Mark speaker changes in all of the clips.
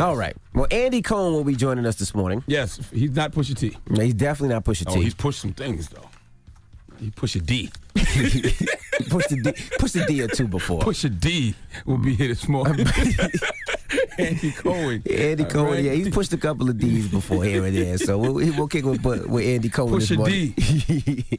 Speaker 1: All right. Well, Andy Cohen will be joining us this morning.
Speaker 2: Yes, he's not Pusha T.
Speaker 1: No, he's definitely not Pusha T.
Speaker 2: Oh, he's pushed some things, though. He pushed a D.
Speaker 1: Pushed the D or two before.
Speaker 2: Pusha D will be here this morning. Andy Cohen.
Speaker 1: Andy Cohen,
Speaker 2: right.
Speaker 1: yeah, he's pushed a couple of D's before here and there. So we'll kick with Andy Cohen
Speaker 2: Push
Speaker 1: this
Speaker 2: a
Speaker 1: morning.
Speaker 2: D.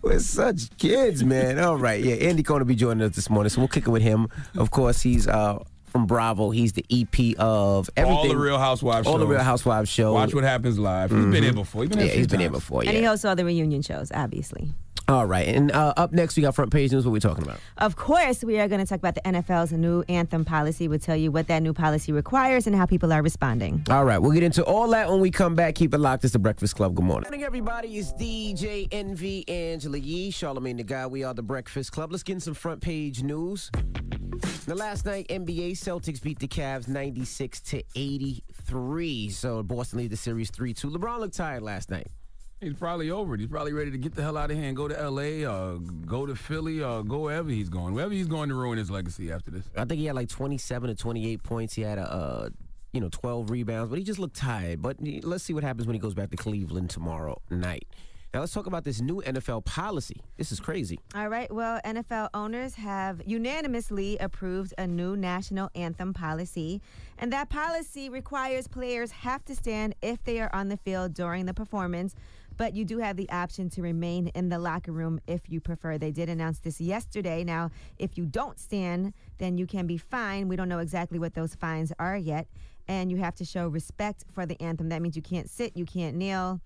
Speaker 1: We're such kids, man. All right, yeah, Andy Cohen will be joining us this morning, so we'll kick it with him. Of course, he's from Bravo. He's the EP of everything.
Speaker 2: All the Real Housewives shows.
Speaker 1: All the Real Housewives shows.
Speaker 2: Watch What Happens Live. He's been here before. He's been here before,
Speaker 1: yeah.
Speaker 3: And he hosts all the reunion shows, obviously.
Speaker 1: All right, and up next we got front page news. What are we talking about?
Speaker 3: Of course, we are going to talk about the NFL's new anthem policy. We'll tell you what that new policy requires and how people are responding.
Speaker 1: All right, we'll get into all that when we come back. Keep it locked. It's the Breakfast Club. Good morning. Good morning, everybody. It's DJ NV, Angela Yee, Charlamagne the Guy. We are the Breakfast Club. Let's get in some front page news. Now, last night, NBA Celtics beat the Cavs 96-83. So Boston lead the series 3-2. LeBron looked tired last night.
Speaker 2: He's probably over it. He's probably ready to get the hell out of here and go to L.A. or go to Philly or go wherever he's going. Wherever he's going to ruin his legacy after this.
Speaker 1: I think he had like 27 or 28 points. He had 12 rebounds, but he just looked tired. But let's see what happens when he goes back to Cleveland tomorrow night. Now let's talk about this new NFL policy. This is crazy.
Speaker 3: All right. Well, NFL owners have unanimously approved a new national anthem policy. And that policy requires players have to stand if they are on the field during the performance. But you do have the option to remain in the locker room if you prefer. They did announce this yesterday. Now, if you don't stand, then you can be fined. We don't know exactly what those fines are yet. And you have to show respect for the anthem. That means you can't sit, you can't kneel.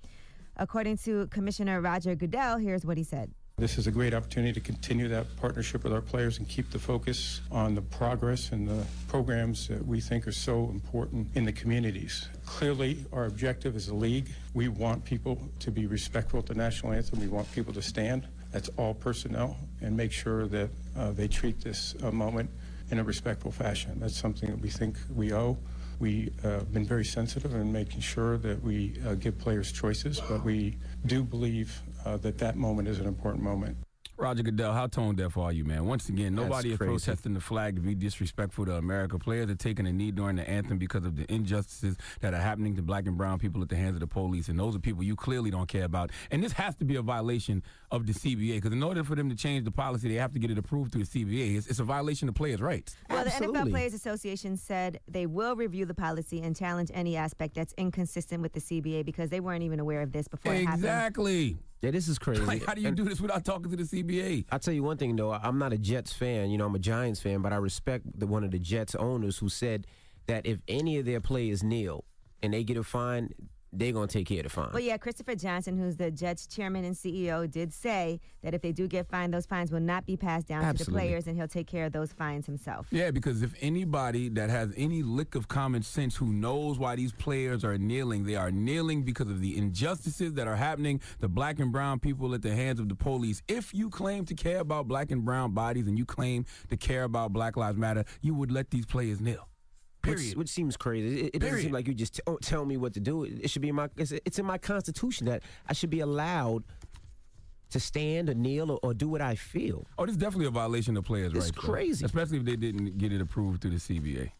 Speaker 3: According to Commissioner Roger Goodell, here's what he said.
Speaker 4: This is a great opportunity to continue that partnership with our players and keep the focus on the progress and the programs that we think are so important in the communities. Clearly, our objective as a league, we want people to be respectful at the national anthem. We want people to stand. That's all personnel, and make sure that they treat this moment in a respectful fashion. That's something that we think we owe. We've been very sensitive in making sure that we give players choices, but we do believe that moment is an important moment.
Speaker 2: Roger Goodell, how tone deaf are you, man? Once again, nobody is protesting the flag to be disrespectful to America. Players are taking a knee during the anthem because of the injustices that are happening to black and brown people at the hands of the police, and those are people you clearly don't care about. And this has to be a violation of the CBA, because in order for them to change the policy, they have to get it approved through the CBA. It's a violation of players' rights.
Speaker 3: Well,
Speaker 1: Absolutely.
Speaker 3: the NFL Players Association said they will review the policy and challenge any aspect that's inconsistent with the CBA because they weren't even aware of this before it happened.
Speaker 2: Exactly.
Speaker 1: Yeah, this is crazy.
Speaker 2: Like, how do you do this without talking to the CBA?
Speaker 1: I'll tell you one thing, though. I'm not a Jets fan. I'm a Giants fan, but I respect one of the Jets owners who said that if any of their players kneel and they get a fine, they're going to take care of the fine.
Speaker 3: Well, yeah, Christopher Johnson, who's the Jets chairman and CEO, did say that if they do get fined, those fines will not be passed down to the players, and he'll take care of those fines himself.
Speaker 2: Yeah, because if anybody that has any lick of common sense who knows why these players are kneeling, they are kneeling because of the injustices that are happening to black and brown people at the hands of the police. If you claim to care about black and brown bodies and you claim to care about Black Lives Matter, you would let these players kneel. Period.
Speaker 1: Which seems crazy. It doesn't seem like you just tell me what to do. It should be it's in my Constitution that I should be allowed to stand or kneel or do what I feel.
Speaker 2: Oh, this is definitely a violation of players' rights.
Speaker 1: It's crazy.
Speaker 2: Especially if they didn't get it approved through the CBA.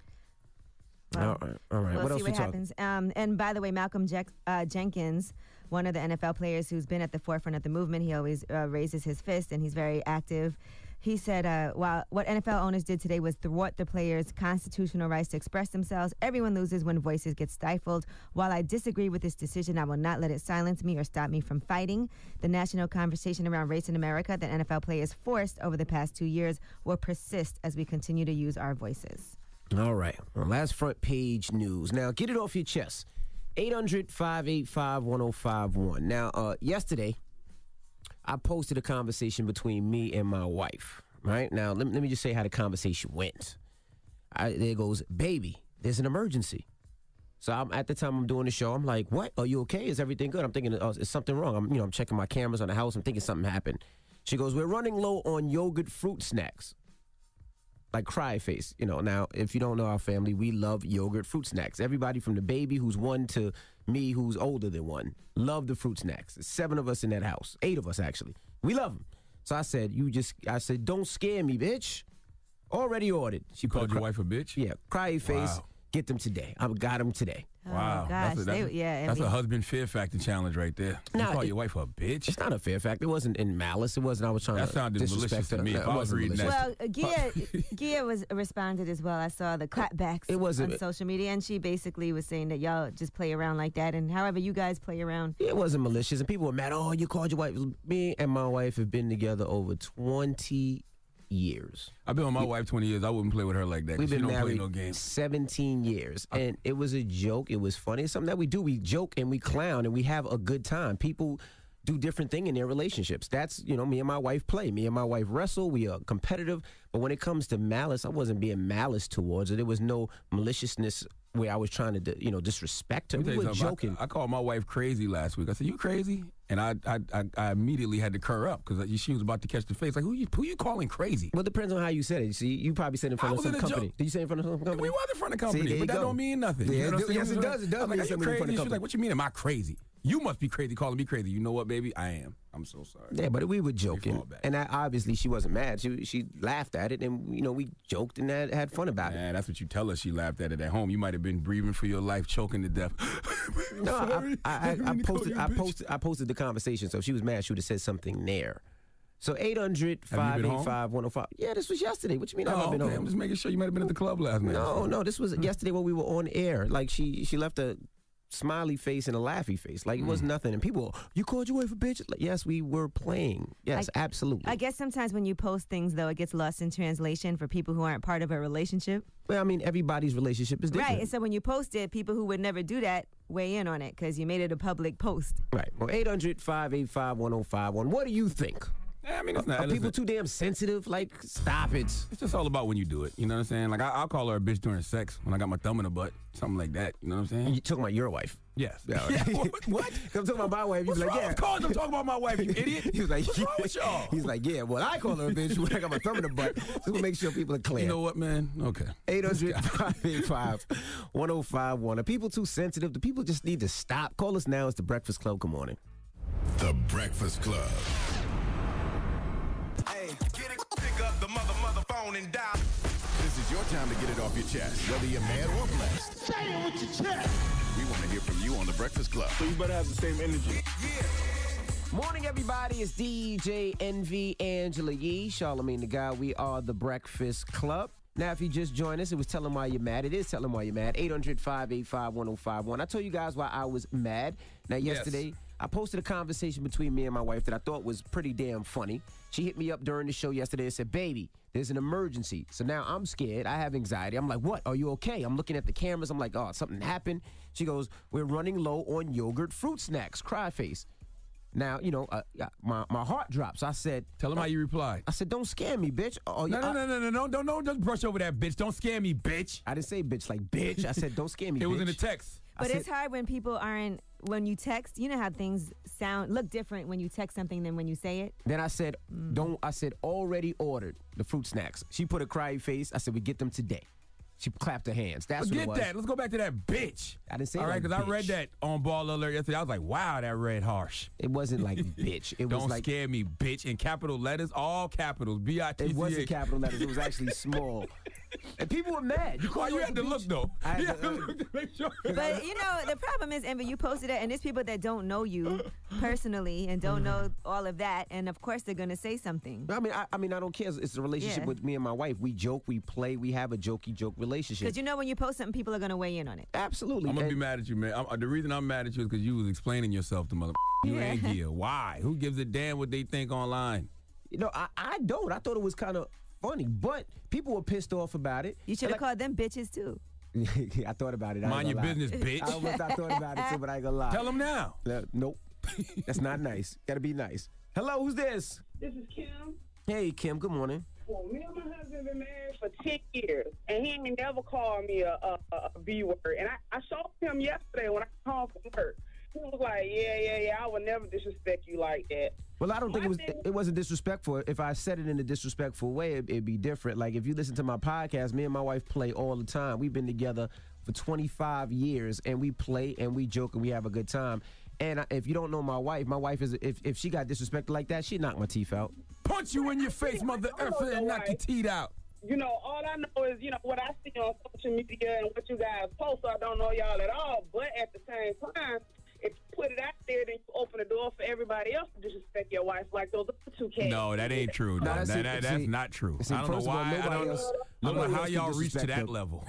Speaker 3: Well,
Speaker 1: all right.
Speaker 3: We'll
Speaker 1: What else
Speaker 3: see
Speaker 1: we
Speaker 3: what happens. And by the way, Malcolm Jenkins, one of the NFL players who's been at the forefront of the movement, he always raises his fist, and he's very active. He said, while what NFL owners did today was thwart the players' constitutional rights to express themselves, everyone loses when voices get stifled. While I disagree with this decision, I will not let it silence me or stop me from fighting. The national conversation around race in America that NFL players forced over the past 2 years will persist as we continue to use our voices.
Speaker 1: All right. Well, last front page news. Now, get it off your chest. 800-585-1051. Now, yesterday, I posted a conversation between me and my wife, right? Now, let me just say how the conversation went. There goes, baby, there's an emergency. So at the time I'm doing the show, I'm like, what? Are you okay? Is everything good? I'm thinking, is something wrong? I'm checking my cameras on the house. I'm thinking something happened. She goes, we're running low on yogurt fruit snacks. Like cry face. Now, if you don't know our family, we love yogurt fruit snacks. Everybody from the baby who's 1 to me who's older than 1 love the fruit snacks. There's 7 of us in that house. 8 of us, actually. We love them. So I said, don't scare me, bitch. Already ordered.
Speaker 2: She called your wife a bitch?
Speaker 1: Yeah, cry face.
Speaker 2: Wow.
Speaker 1: Get them today. I got them today.
Speaker 2: Wow.
Speaker 3: gosh,
Speaker 2: That's a husband fear factor challenge right there. You
Speaker 1: Nah,
Speaker 2: call your wife a bitch?
Speaker 1: It's not a fear fact. It wasn't in malice. It wasn't. I was trying
Speaker 2: That
Speaker 1: to
Speaker 2: sounded malicious
Speaker 1: disrespect
Speaker 2: to
Speaker 1: her.
Speaker 2: me.
Speaker 1: No,
Speaker 2: If
Speaker 1: it
Speaker 2: I was
Speaker 1: wasn't
Speaker 2: reading
Speaker 1: malicious.
Speaker 3: Well, Gia was responded as well. I saw the clapbacks
Speaker 1: It wasn't-
Speaker 3: on social media, and she basically was saying that y'all just play around like that, and however you guys play around.
Speaker 1: It wasn't malicious, and people were mad. Oh, you called your wife. Me and my wife have been together over 20 years.
Speaker 2: I've been with my wife 20 years. I wouldn't play with her like that. 'Cause
Speaker 1: We've
Speaker 2: she
Speaker 1: been
Speaker 2: don't play
Speaker 1: married
Speaker 2: no games.
Speaker 1: 17 years, and it was a joke. It was funny. It's something that we do. We joke and we clown and we have a good time. People do different thing in their relationships. That's, me and my wife play. Me and my wife wrestle. We are competitive. But when it comes to malice, I wasn't being malice towards her. There was no maliciousness where I was trying to, disrespect her.
Speaker 2: Let me
Speaker 1: We
Speaker 2: tell
Speaker 1: were
Speaker 2: you something.
Speaker 1: joking.
Speaker 2: I called my wife crazy last week. I said, "You crazy?" And I immediately had to cur up because she was about to catch the face. Like, who you calling crazy?
Speaker 1: Well, it depends on how you said it. See, you probably said it in front of
Speaker 2: was
Speaker 1: some
Speaker 2: in a
Speaker 1: company.
Speaker 2: joke.
Speaker 1: Did you say it in front of some company?
Speaker 2: We was in front of company,
Speaker 1: See, there
Speaker 2: but that
Speaker 1: you go.
Speaker 2: don't mean nothing.
Speaker 1: Yeah,
Speaker 2: You know what I'm saying?
Speaker 1: yes, it does. It does
Speaker 2: I was
Speaker 1: mean
Speaker 2: like, "Are you
Speaker 1: something in front of
Speaker 2: crazy?" She's
Speaker 1: company.
Speaker 2: like, "What you mean? Am I crazy? You must be crazy calling me crazy." You know what, baby? I am. I'm so sorry.
Speaker 1: Yeah, but we were
Speaker 2: fall
Speaker 1: joking,
Speaker 2: back.
Speaker 1: and obviously she wasn't mad. She laughed at it, and we joked and had fun about it.
Speaker 2: Man, that's what you tell her. She laughed at it at home. You might have been breathing for your life, choking to death.
Speaker 1: No,
Speaker 2: Sorry.
Speaker 1: I
Speaker 2: Didn't mean to call you a bitch.
Speaker 1: I posted the conversation. So if she was mad, she would have said something there. So 800-585-105. Yeah, this was yesterday. What you mean? I've been
Speaker 2: okay.
Speaker 1: home.
Speaker 2: I'm just making sure you might have been at the club last night.
Speaker 1: No, this was yesterday when we were on air. Like she left a smiley face and a laughy face. Like it was nothing. And people, you called your wife a bitch? Like, yes, we were playing. Yes, absolutely.
Speaker 3: I guess sometimes when you post things, though, it gets lost in translation for people who aren't part of a relationship.
Speaker 1: Well, I mean, everybody's relationship is different.
Speaker 3: Right, and so when you post it, people who would never do that weigh in on it because you made it a public post.
Speaker 1: Right. Well, 800-585-1051. What do you think?
Speaker 2: I mean, it's not.
Speaker 1: Are people
Speaker 2: listen,
Speaker 1: too damn sensitive? Like, stop it.
Speaker 2: it's just all about when you do it. You know what I'm saying? Like, I'll call her a bitch during sex when I got my thumb in her butt. Something like that. You know what I'm saying?
Speaker 1: You talking about your wife?
Speaker 2: Yes.
Speaker 1: Yeah.
Speaker 2: What?
Speaker 1: I'm talking about my wife. He's
Speaker 2: What's
Speaker 1: like,
Speaker 2: wrong?
Speaker 1: yeah.
Speaker 2: Of course I'm talking about my wife, you idiot.
Speaker 1: He was like,
Speaker 2: what's wrong with y'all?
Speaker 1: He's like, yeah, well, I call her a bitch when I got my thumb in the butt. So we'll make sure people are clear.
Speaker 2: You know what, man? Okay.
Speaker 1: 800-585-1051. Are people too sensitive? Do people just need to stop? Call us now. It's The Breakfast Club. Good morning.
Speaker 5: The Breakfast Club.
Speaker 6: Hey, get it, pick up the mother phone and dial.
Speaker 5: This is your time to get it off your chest, whether you're mad or blessed.
Speaker 6: Say it with your chest.
Speaker 5: We want to hear from you on The Breakfast Club.
Speaker 6: So you better have the same energy.
Speaker 1: Morning, everybody. It's DJ Envy, Angela Yee, Charlamagne the Guy. We are The Breakfast Club. Now, if you just joined us, it was Tell 'em Why You're Mad. It is Tell 'em Why You're Mad. 800-585-1051. I told you guys why I was mad. Now, yesterday, I posted a conversation between me and my wife that I thought was pretty damn funny. She hit me up during the show yesterday and said, "Baby, there's an emergency." So now I'm scared. I have anxiety. I'm like, "What? Are you okay?" I'm looking at the cameras. I'm like, "Oh, something happened." She goes, "We're running low on yogurt fruit snacks." Cry face. Now, my heart drops. I said,
Speaker 2: Tell him how you replied.
Speaker 1: I said, "Don't scare me, bitch." Oh,
Speaker 2: No, don't just brush over that bitch. Don't scare me, bitch.
Speaker 1: I didn't say bitch like bitch. I said, "Don't scare me,
Speaker 2: It
Speaker 1: bitch."
Speaker 2: was in the text.
Speaker 3: But it's hard when people aren't, when you text, you know how things look different when you text something than when you say it.
Speaker 1: Then I said, already ordered the fruit snacks. She put a cry face. I said, "We get them today." She clapped her hands. That's what it
Speaker 2: Forget
Speaker 1: was.
Speaker 2: that. Let's go back to that bitch.
Speaker 1: I didn't say
Speaker 2: all right,
Speaker 1: like
Speaker 2: because I
Speaker 1: bitch.
Speaker 2: read that on Ball Alert yesterday. I was like, wow, that read harsh.
Speaker 1: It wasn't like bitch. It was
Speaker 2: Don't
Speaker 1: like
Speaker 2: scare me, bitch. In capital letters, all capitals. B-I-T-C-H.
Speaker 1: it wasn't capital letters. It was actually small. And people were mad.
Speaker 2: Why you had to look, though?
Speaker 1: I
Speaker 2: You
Speaker 1: had
Speaker 2: had to
Speaker 1: to-
Speaker 2: look to make sure.
Speaker 3: But, the problem is, Amber, you posted it, and there's people that don't know you personally and don't know all of that, and of course they're going to say something.
Speaker 1: I mean, I don't care. It's a relationship
Speaker 3: Yeah.
Speaker 1: with me and my wife. We joke, we play, we have a jokey joke relationship.
Speaker 3: Because when you post something, people are going to weigh in on it.
Speaker 1: Absolutely.
Speaker 2: I'm going to be
Speaker 1: And-
Speaker 2: mad at you, man. The reason I'm mad at you is because you was explaining yourself to mother. You ain't here. Why? Who gives a damn what they think online?
Speaker 1: I don't. I thought it was kind of funny, but people were pissed off about it.
Speaker 3: You should have called them bitches, too.
Speaker 1: I thought about it. I
Speaker 2: Mind
Speaker 1: ain't
Speaker 2: your
Speaker 1: gonna lie.
Speaker 2: business, bitch.
Speaker 1: I thought about it too, but I ain't gonna lie.
Speaker 2: Tell them now.
Speaker 1: Nope. That's not nice. Gotta be nice. Hello, who's this?
Speaker 7: This is Kim.
Speaker 1: Hey, Kim. Good morning.
Speaker 7: Well, me and my husband been married for 10 years, and he ain't never called me a B word. And I showed him yesterday when I came home from work. He was like, yeah, I would never disrespect you like that.
Speaker 1: Well, I don't think it wasn't disrespectful. If I said it in a disrespectful way, it'd be different. Like, if you listen to my podcast, me and my wife play all the time. We've been together for 25 years, and we play and we joke and we have a good time. And if you don't know my wife is, if she got disrespected like that, she'd knock my teeth out.
Speaker 2: Punch you in your face, mother effer, and knock your teeth out.
Speaker 7: all I know is, what I see on social media and what you guys post. So I don't know y'all at all. But at the same time, if you put it out there, then you open the door for everybody else to disrespect your wife like those other two cats.
Speaker 2: No, that ain't true. No, that's not true. I don't know why. I don't know how y'all reached to that level.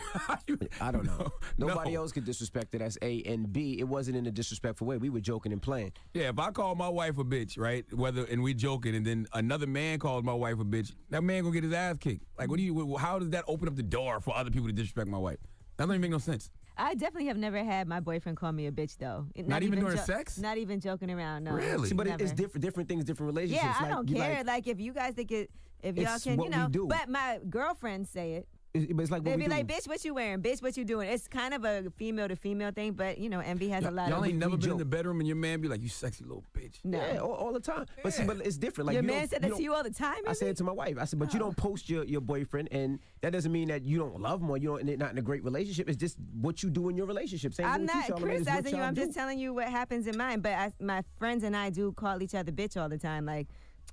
Speaker 1: I don't know. Nobody else could disrespect it. That's A. And B, it wasn't in a disrespectful way. We were joking and playing.
Speaker 2: Yeah, if I call my wife a bitch, right, and we joking, and then another man calls my wife a bitch, that man gonna get his ass kicked. Like, how does that open up the door for other people to disrespect my wife? That doesn't even make no sense.
Speaker 3: I definitely have never had my boyfriend call me a bitch, though.
Speaker 2: Not even during sex?
Speaker 3: Not even joking around, no.
Speaker 2: Really?
Speaker 1: See, but it's different things, different relationships.
Speaker 3: Yeah, I don't care. Like, if you guys think if y'all can,
Speaker 1: what we do.
Speaker 3: But my girlfriends say it.
Speaker 1: But it's like
Speaker 3: They'd be like, bitch, what you wearing? Bitch, what you doing? It's kind of a female-to-female thing, but, Envy has a lot of...
Speaker 2: Y'all ain't never been in the bedroom and your man be like, you sexy little bitch.
Speaker 3: No.
Speaker 1: Yeah, all the time. But see, but it's different. Like,
Speaker 3: your man said that to you all the time,
Speaker 1: I said it to my wife. I said, but you don't post your boyfriend, and that doesn't mean that you don't love him or you're not in a great relationship. It's just what you do in your relationship. Same
Speaker 3: I'm
Speaker 1: thing
Speaker 3: not
Speaker 1: with you,
Speaker 3: criticizing you. I'm just telling you what happens in mine. But my friends and I do call each other bitch all the time. Like,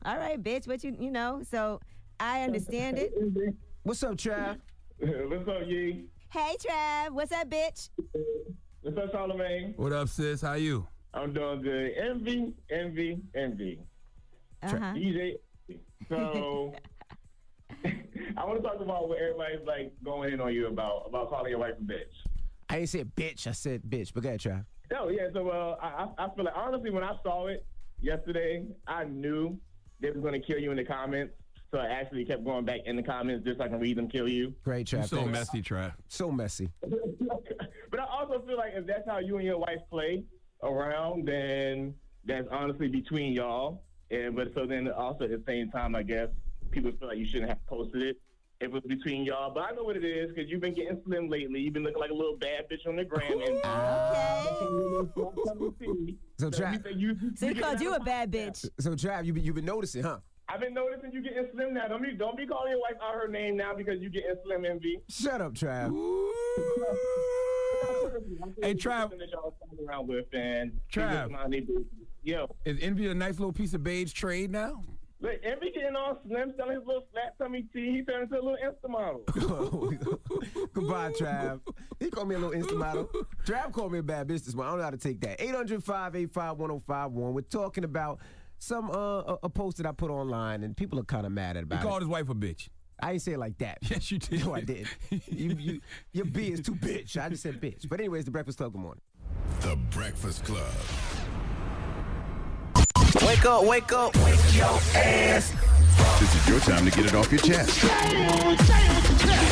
Speaker 3: all right, bitch, what you know? So I understand it.
Speaker 1: What's up, Trav?
Speaker 6: What's up, Yee?
Speaker 3: Hey, Trav. What's up, bitch?
Speaker 6: What's up, Charlamagne?
Speaker 2: What up, sis? How you?
Speaker 6: I'm doing good. Envy. DJ. So, I want to talk about what everybody's like going in on you about calling your wife a bitch.
Speaker 1: I ain't said bitch. I said bitch. But go ahead, Trav.
Speaker 6: Oh, yeah. So, I feel like, honestly, when I saw it yesterday, I knew they were going to kill you in the comments. So I actually kept going back in the comments just so I can read them kill you.
Speaker 1: Great, Trav.
Speaker 2: You're so messy, Trav.
Speaker 1: So messy.
Speaker 6: But I also feel like if that's how you and your wife play around, then that's honestly between y'all. But so then also at the same time, I guess, people feel like you shouldn't have posted it if it was between y'all. But I know what it is because you've been getting slim lately. You've been looking like a little bad bitch on the gram. And
Speaker 1: So, Trav.
Speaker 3: So he called you a bad bitch.
Speaker 1: So, Trav, you've been noticing, huh?
Speaker 6: I've been noticing you getting slim now. Don't be calling your wife out her name now because you getting slim, Envy.
Speaker 1: Shut up, Trav.
Speaker 2: Hey, Trav.
Speaker 6: Yo.
Speaker 2: Is Envy a nice little piece of beige trade now?
Speaker 6: Look, Envy getting all slim, selling his little flat tummy tea. He turned into a little Insta model.
Speaker 1: Goodbye, Trav. He called me a little Insta model. Trav called me a bad bitch this morning. I don't know how to take that. 800-585-1051. We're talking about some a post that I put online, and people are kind of mad about it.
Speaker 2: He called his wife a bitch.
Speaker 1: I ain't say it like that.
Speaker 2: Yes, you did.
Speaker 1: No, I did. Your B is too bitch. I just said bitch. But anyways, The Breakfast Club, good morning.
Speaker 5: The Breakfast Club.
Speaker 1: Wake up, wake up. Wake your ass.
Speaker 5: This is your time to get it off your chest.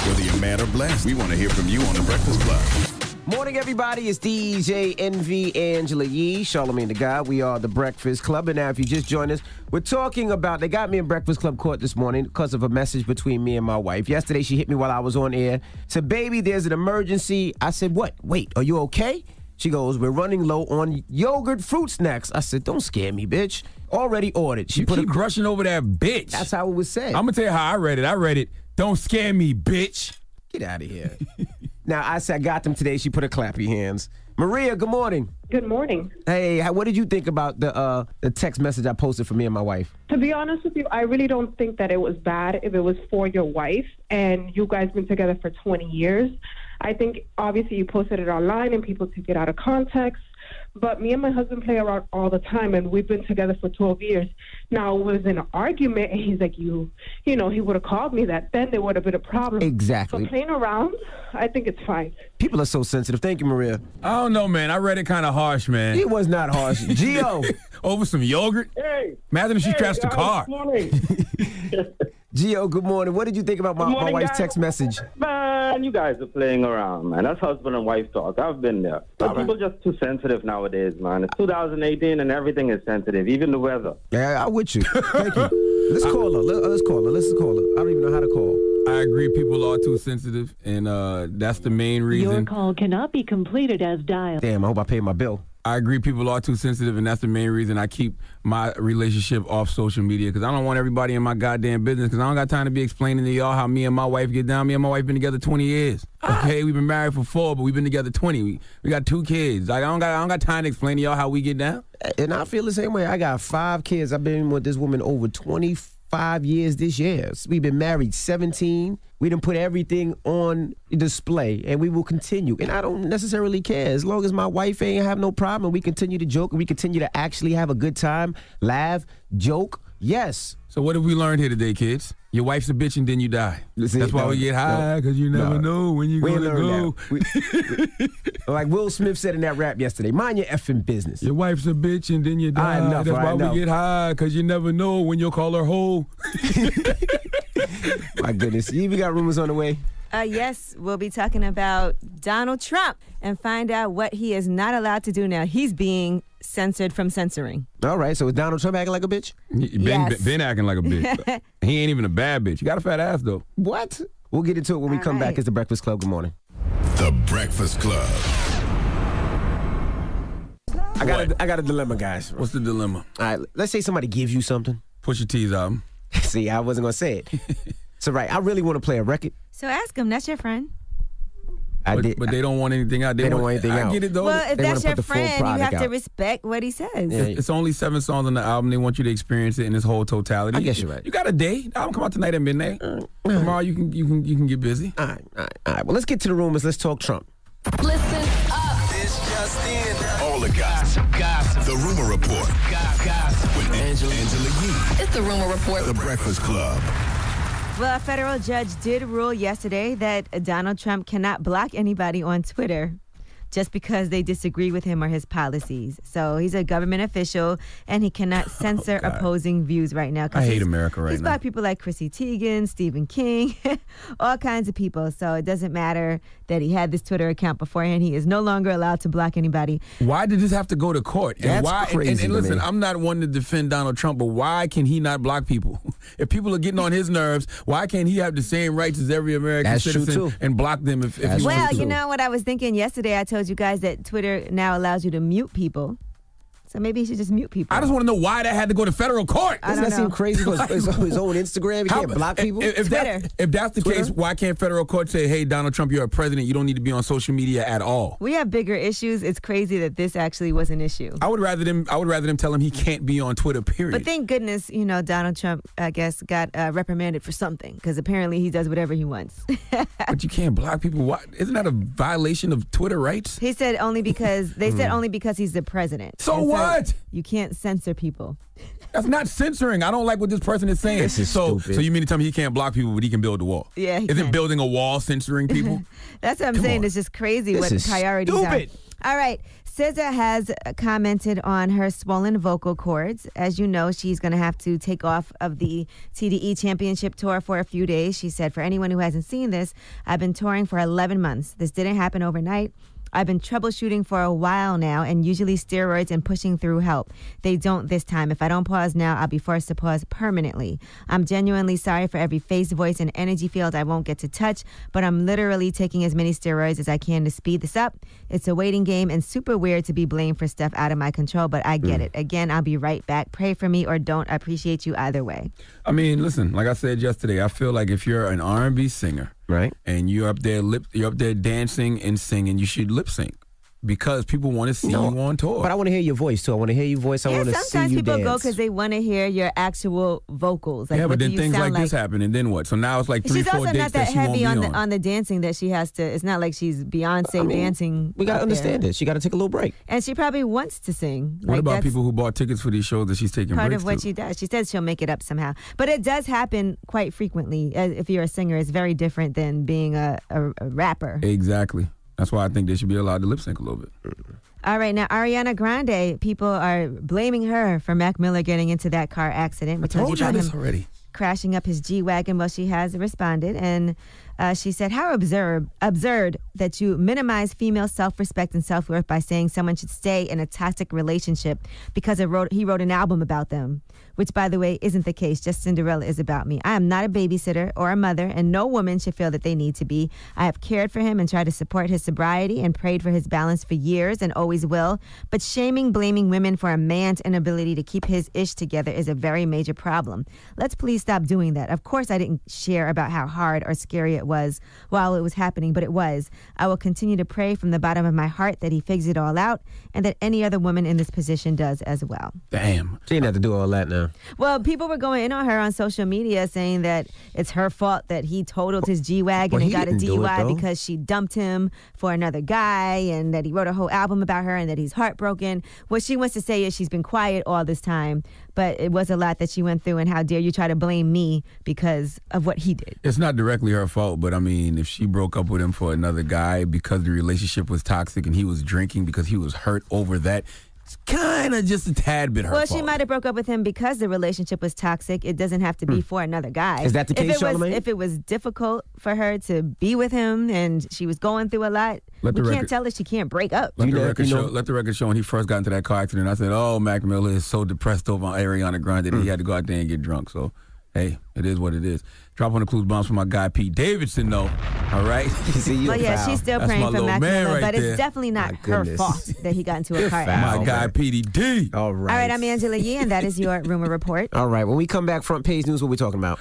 Speaker 5: Whether you're mad or blessed, we want to hear from you on The Breakfast Club.
Speaker 1: Morning, everybody. It's DJ Envy, Angela Yee, Charlamagne the God. We are The Breakfast Club. And now, if you just joined us, we're talking about, they got me in Breakfast Club court this morning because of a message between me and my wife. Yesterday, she hit me while I was on air. Said, baby, there's an emergency. I said, what? Wait, are you okay? She goes, we're running low on yogurt fruit snacks. I said, don't scare me, bitch. Already ordered. She
Speaker 2: keep brushing over that bitch.
Speaker 1: That's how it was said.
Speaker 2: I'm going to tell you how I read it. Don't scare me, bitch.
Speaker 1: Get out of here. Now, I said I got them today. She put her clappy hands. Maria, good morning.
Speaker 8: Good morning.
Speaker 1: Hey, what did you think about the text message I posted for me and my wife?
Speaker 8: To be honest with you, I really don't think that it was bad if it was for your wife and you guys been together for 20 years. I think obviously you posted it online and people took it out of context. But me and my husband play around all the time, and we've been together for 12 years. Now, it was an argument, and he's like, you know, he would have called me that. Then there would have been a problem.
Speaker 1: Exactly.
Speaker 8: So playing around, I think it's fine.
Speaker 1: People are so sensitive. Thank you, Maria.
Speaker 2: I don't know, man. I read it kind of harsh, man.
Speaker 1: It was not harsh. Gio.
Speaker 2: Over some yogurt?
Speaker 6: Hey.
Speaker 2: Imagine if she crashed the car.
Speaker 1: Gio, good morning. What did you think about my wife's
Speaker 9: guys.
Speaker 1: text message?
Speaker 9: Man, you guys are playing around, man. That's husband and wife talk. I've been there. But people are just too sensitive nowadays, man. It's 2018 and everything is sensitive, even the weather.
Speaker 1: Yeah, I'm with you. Thank you. Let's call her. Let's call her. I don't even know how to call.
Speaker 2: I agree. People are too sensitive, and that's the main reason.
Speaker 10: Your call cannot be completed as dialed.
Speaker 1: Damn, I hope I paid my bill.
Speaker 2: I agree. People are too sensitive, and that's the main reason I keep my relationship off social media, because I don't want everybody in my goddamn business, because I don't got time to be explaining to y'all how me and my wife get down. Me and my wife been together 20 years. Okay, we've been married for 4, but we've been together 20. We got 2 kids. Like, I don't got time to explain to y'all how we get down.
Speaker 1: And I feel the same way. I got 5 kids. I've been with this woman over 25 5 years this year. We've been married 17. We done put everything on display, and we will continue. And I don't necessarily care. As long as my wife ain't have no problem, we continue to joke, and we continue to actually have a good time, laugh, joke, yes.
Speaker 2: So what have we learned here today, kids? Your wife's a bitch and then you die. That's why we get high, because you never know when you're going to go.
Speaker 1: Like Will Smith said in that rap yesterday, mind your effing business.
Speaker 2: Your wife's a bitch and then you die. That's why we get high, because you never know when you'll call her hoe.
Speaker 1: My goodness. We got rumors on the way.
Speaker 3: Yes, we'll be talking about Donald Trump and find out what he is not allowed to do now. He's being censored from censoring.
Speaker 1: All right, so is Donald Trump acting like a bitch?
Speaker 2: Ben acting like a bitch. He ain't even a bad bitch. You got a fat ass, though.
Speaker 1: What? We'll get into it when we come back. It's The Breakfast Club. Good morning.
Speaker 5: The Breakfast Club.
Speaker 1: I got a dilemma, guys.
Speaker 2: What's the dilemma?
Speaker 1: All right, let's say somebody gives you something.
Speaker 2: Push your T's out.
Speaker 1: See, I wasn't going to say it. So, right, I really want to play a record.
Speaker 3: So ask him. That's your friend.
Speaker 2: But they don't want anything out.
Speaker 1: They don't want anything out.
Speaker 2: I get it, though.
Speaker 3: Well, if that's your friend, you have to respect what he says.
Speaker 2: Yeah. It's only 7 songs on the album. They want you to experience it in its whole totality.
Speaker 1: I guess you're right.
Speaker 2: You got a day. The album come out tonight at midnight. Tomorrow you can get busy.
Speaker 1: All right. Well, let's get to the rumors. Let's talk Trump.
Speaker 11: Listen up. This just in.
Speaker 5: All the gossip. The Rumor Report. Gossip. With Angela Yee.
Speaker 11: It's the Rumor Report.
Speaker 5: The Breakfast Club.
Speaker 3: Well, a federal judge did rule yesterday that Donald Trump cannot block anybody on Twitter just because they disagree with him or his policies. So he's a government official, and he cannot censor opposing views right now.
Speaker 2: I hate America right now.
Speaker 3: He's blocked people like Chrissy Teigen, Stephen King, all kinds of people. So it doesn't matter that he had this Twitter account beforehand. He is no longer allowed to block anybody.
Speaker 2: Why did this have to go to court? And
Speaker 1: That's
Speaker 2: why?
Speaker 1: crazy
Speaker 2: And
Speaker 1: to
Speaker 2: listen,
Speaker 1: me.
Speaker 2: I'm not one to defend Donald Trump, but why can he not block people? If people are getting on his nerves, why can't he have the same rights as every American citizen and block them if he wants
Speaker 3: Well,
Speaker 2: to?
Speaker 3: you know what I was thinking yesterday? I told you guys that Twitter now allows you to mute people. So maybe he should just mute people.
Speaker 2: I just want to know why that had to go to federal court.
Speaker 1: Doesn't that seem crazy? His own Instagram, he can't block people?
Speaker 2: If that's the case, why can't federal court say, hey, Donald Trump, you're a president, you don't need to be on social media at all?
Speaker 3: We have bigger issues. It's crazy that this actually was an issue.
Speaker 2: I would rather them tell him he can't be on Twitter, period.
Speaker 3: But thank goodness, Donald Trump, I guess, got reprimanded for something, because apparently he does whatever he wants.
Speaker 2: But you can't block people. Why? Isn't that a violation of Twitter rights?
Speaker 3: He said only because he's the president.
Speaker 2: So what?
Speaker 3: You can't censor people.
Speaker 2: That's not censoring. I don't like what this person is saying.
Speaker 1: This is stupid.
Speaker 2: So you mean to tell me he can't block people, but he can build a wall?
Speaker 3: Yeah, he
Speaker 2: Isn't
Speaker 3: can.
Speaker 2: building a wall censoring people?
Speaker 3: That's what I'm saying. It's just crazy
Speaker 1: This
Speaker 3: what
Speaker 1: is
Speaker 3: priorities
Speaker 1: stupid.
Speaker 3: are. All right. SZA has commented on her swollen vocal cords. As you know, she's going to have to take off of the TDE Championship Tour for a few days. She said, for anyone who hasn't seen this, I've been touring for 11 months. This didn't happen overnight. I've been troubleshooting for a while now, and usually steroids and pushing through help. They don't this time. If I don't pause now, I'll be forced to pause permanently. I'm genuinely sorry for every face, voice, and energy field I won't get to touch, but I'm literally taking as many steroids as I can to speed this up. It's a waiting game and super weird to be blamed for stuff out of my control, but I get it. Again, I'll be right back. Pray for me or don't. I appreciate you either way.
Speaker 2: I mean, listen, like I said yesterday, I feel like if you're an R&B singer,
Speaker 1: right,
Speaker 2: and you're up there dancing and singing, you should lip sync, because people want to see you on tour.
Speaker 1: But I want to hear your voice too. I want to hear your voice. I want to see you dance.
Speaker 3: Sometimes people go because they want to hear your actual vocals. Like,
Speaker 2: yeah, but then things like
Speaker 3: this
Speaker 2: happen, and then what? So now it's like 3-4 dates
Speaker 3: she's also not that
Speaker 2: she won't
Speaker 3: heavy
Speaker 2: be
Speaker 3: on the dancing that she has to. It's not like she's Beyonce dancing.
Speaker 1: We got to understand it. She got to take a little break.
Speaker 3: And she probably wants to sing.
Speaker 2: What about people who bought tickets for these shows that she's taking
Speaker 3: part
Speaker 2: breaks
Speaker 3: of what
Speaker 2: to?
Speaker 3: she does. She says she'll make it up somehow. But it does happen quite frequently. If you're a singer, it's very different than being a rapper.
Speaker 2: Exactly. That's why I think they should be allowed to lip sync a little bit.
Speaker 3: All right, now Ariana Grande, people are blaming her for Mac Miller getting into that car accident.
Speaker 2: I told y'all this already.
Speaker 3: Crashing up his G-Wagon. Well, she has responded, and she said, how absurd that you minimize female self-respect and self-worth by saying someone should stay in a toxic relationship because he wrote an album about them, which, by the way, isn't the case. Just Cinderella is about me. I am not a babysitter or a mother, and no woman should feel that they need to be. I have cared for him and tried to support his sobriety and prayed for his balance for years and always will. But blaming women for a man's inability to keep his ish together is a very major problem. Let's please stop doing that. Of course, I didn't share about how hard or scary it it was while it was happening, but it was. I will continue to pray from the bottom of my heart that he figures it all out and that any other woman in this position does as well.
Speaker 2: Damn.
Speaker 1: She didn't have to do all that now.
Speaker 3: Well, people were going in on her on social media saying that it's her fault that he totaled his G-Wagon and got a DUI because she dumped him for another guy and that he wrote a whole album about her and that he's heartbroken. What she wants to say is she's been quiet all this time, but it was a lot that she went through, and how dare you try to blame me because of what he did.
Speaker 2: It's not directly her fault, but I mean, if she broke up with him for another guy because the relationship was toxic and he was drinking because he was hurt over that, it's kind of just a tad bit her fault.
Speaker 3: Well, she might have broke up with him because the relationship was toxic. It doesn't have to be for another guy.
Speaker 1: Is that the case, Charlamagne?
Speaker 3: If it was difficult for her to be with him and she was going through a lot, we can't tell her she can't break up.
Speaker 2: Let the record show when he first got into that car accident, I said, oh, Mac Miller is so depressed over Ariana Grande that he had to go out there and get drunk. So, hey, it is what it is. Drop on the clues bombs for my guy Pete Davidson, though. All right?
Speaker 3: Well, yeah, she's still praying for Mac Miller, but it's definitely not her
Speaker 1: goodness.
Speaker 3: fault that he got into a car accident.
Speaker 2: My guy Petey D.
Speaker 1: All right.
Speaker 3: All right, I'm Angela Yee, and that is your Rumor Report.
Speaker 1: All right, when we come back, front page news, what are we talking about?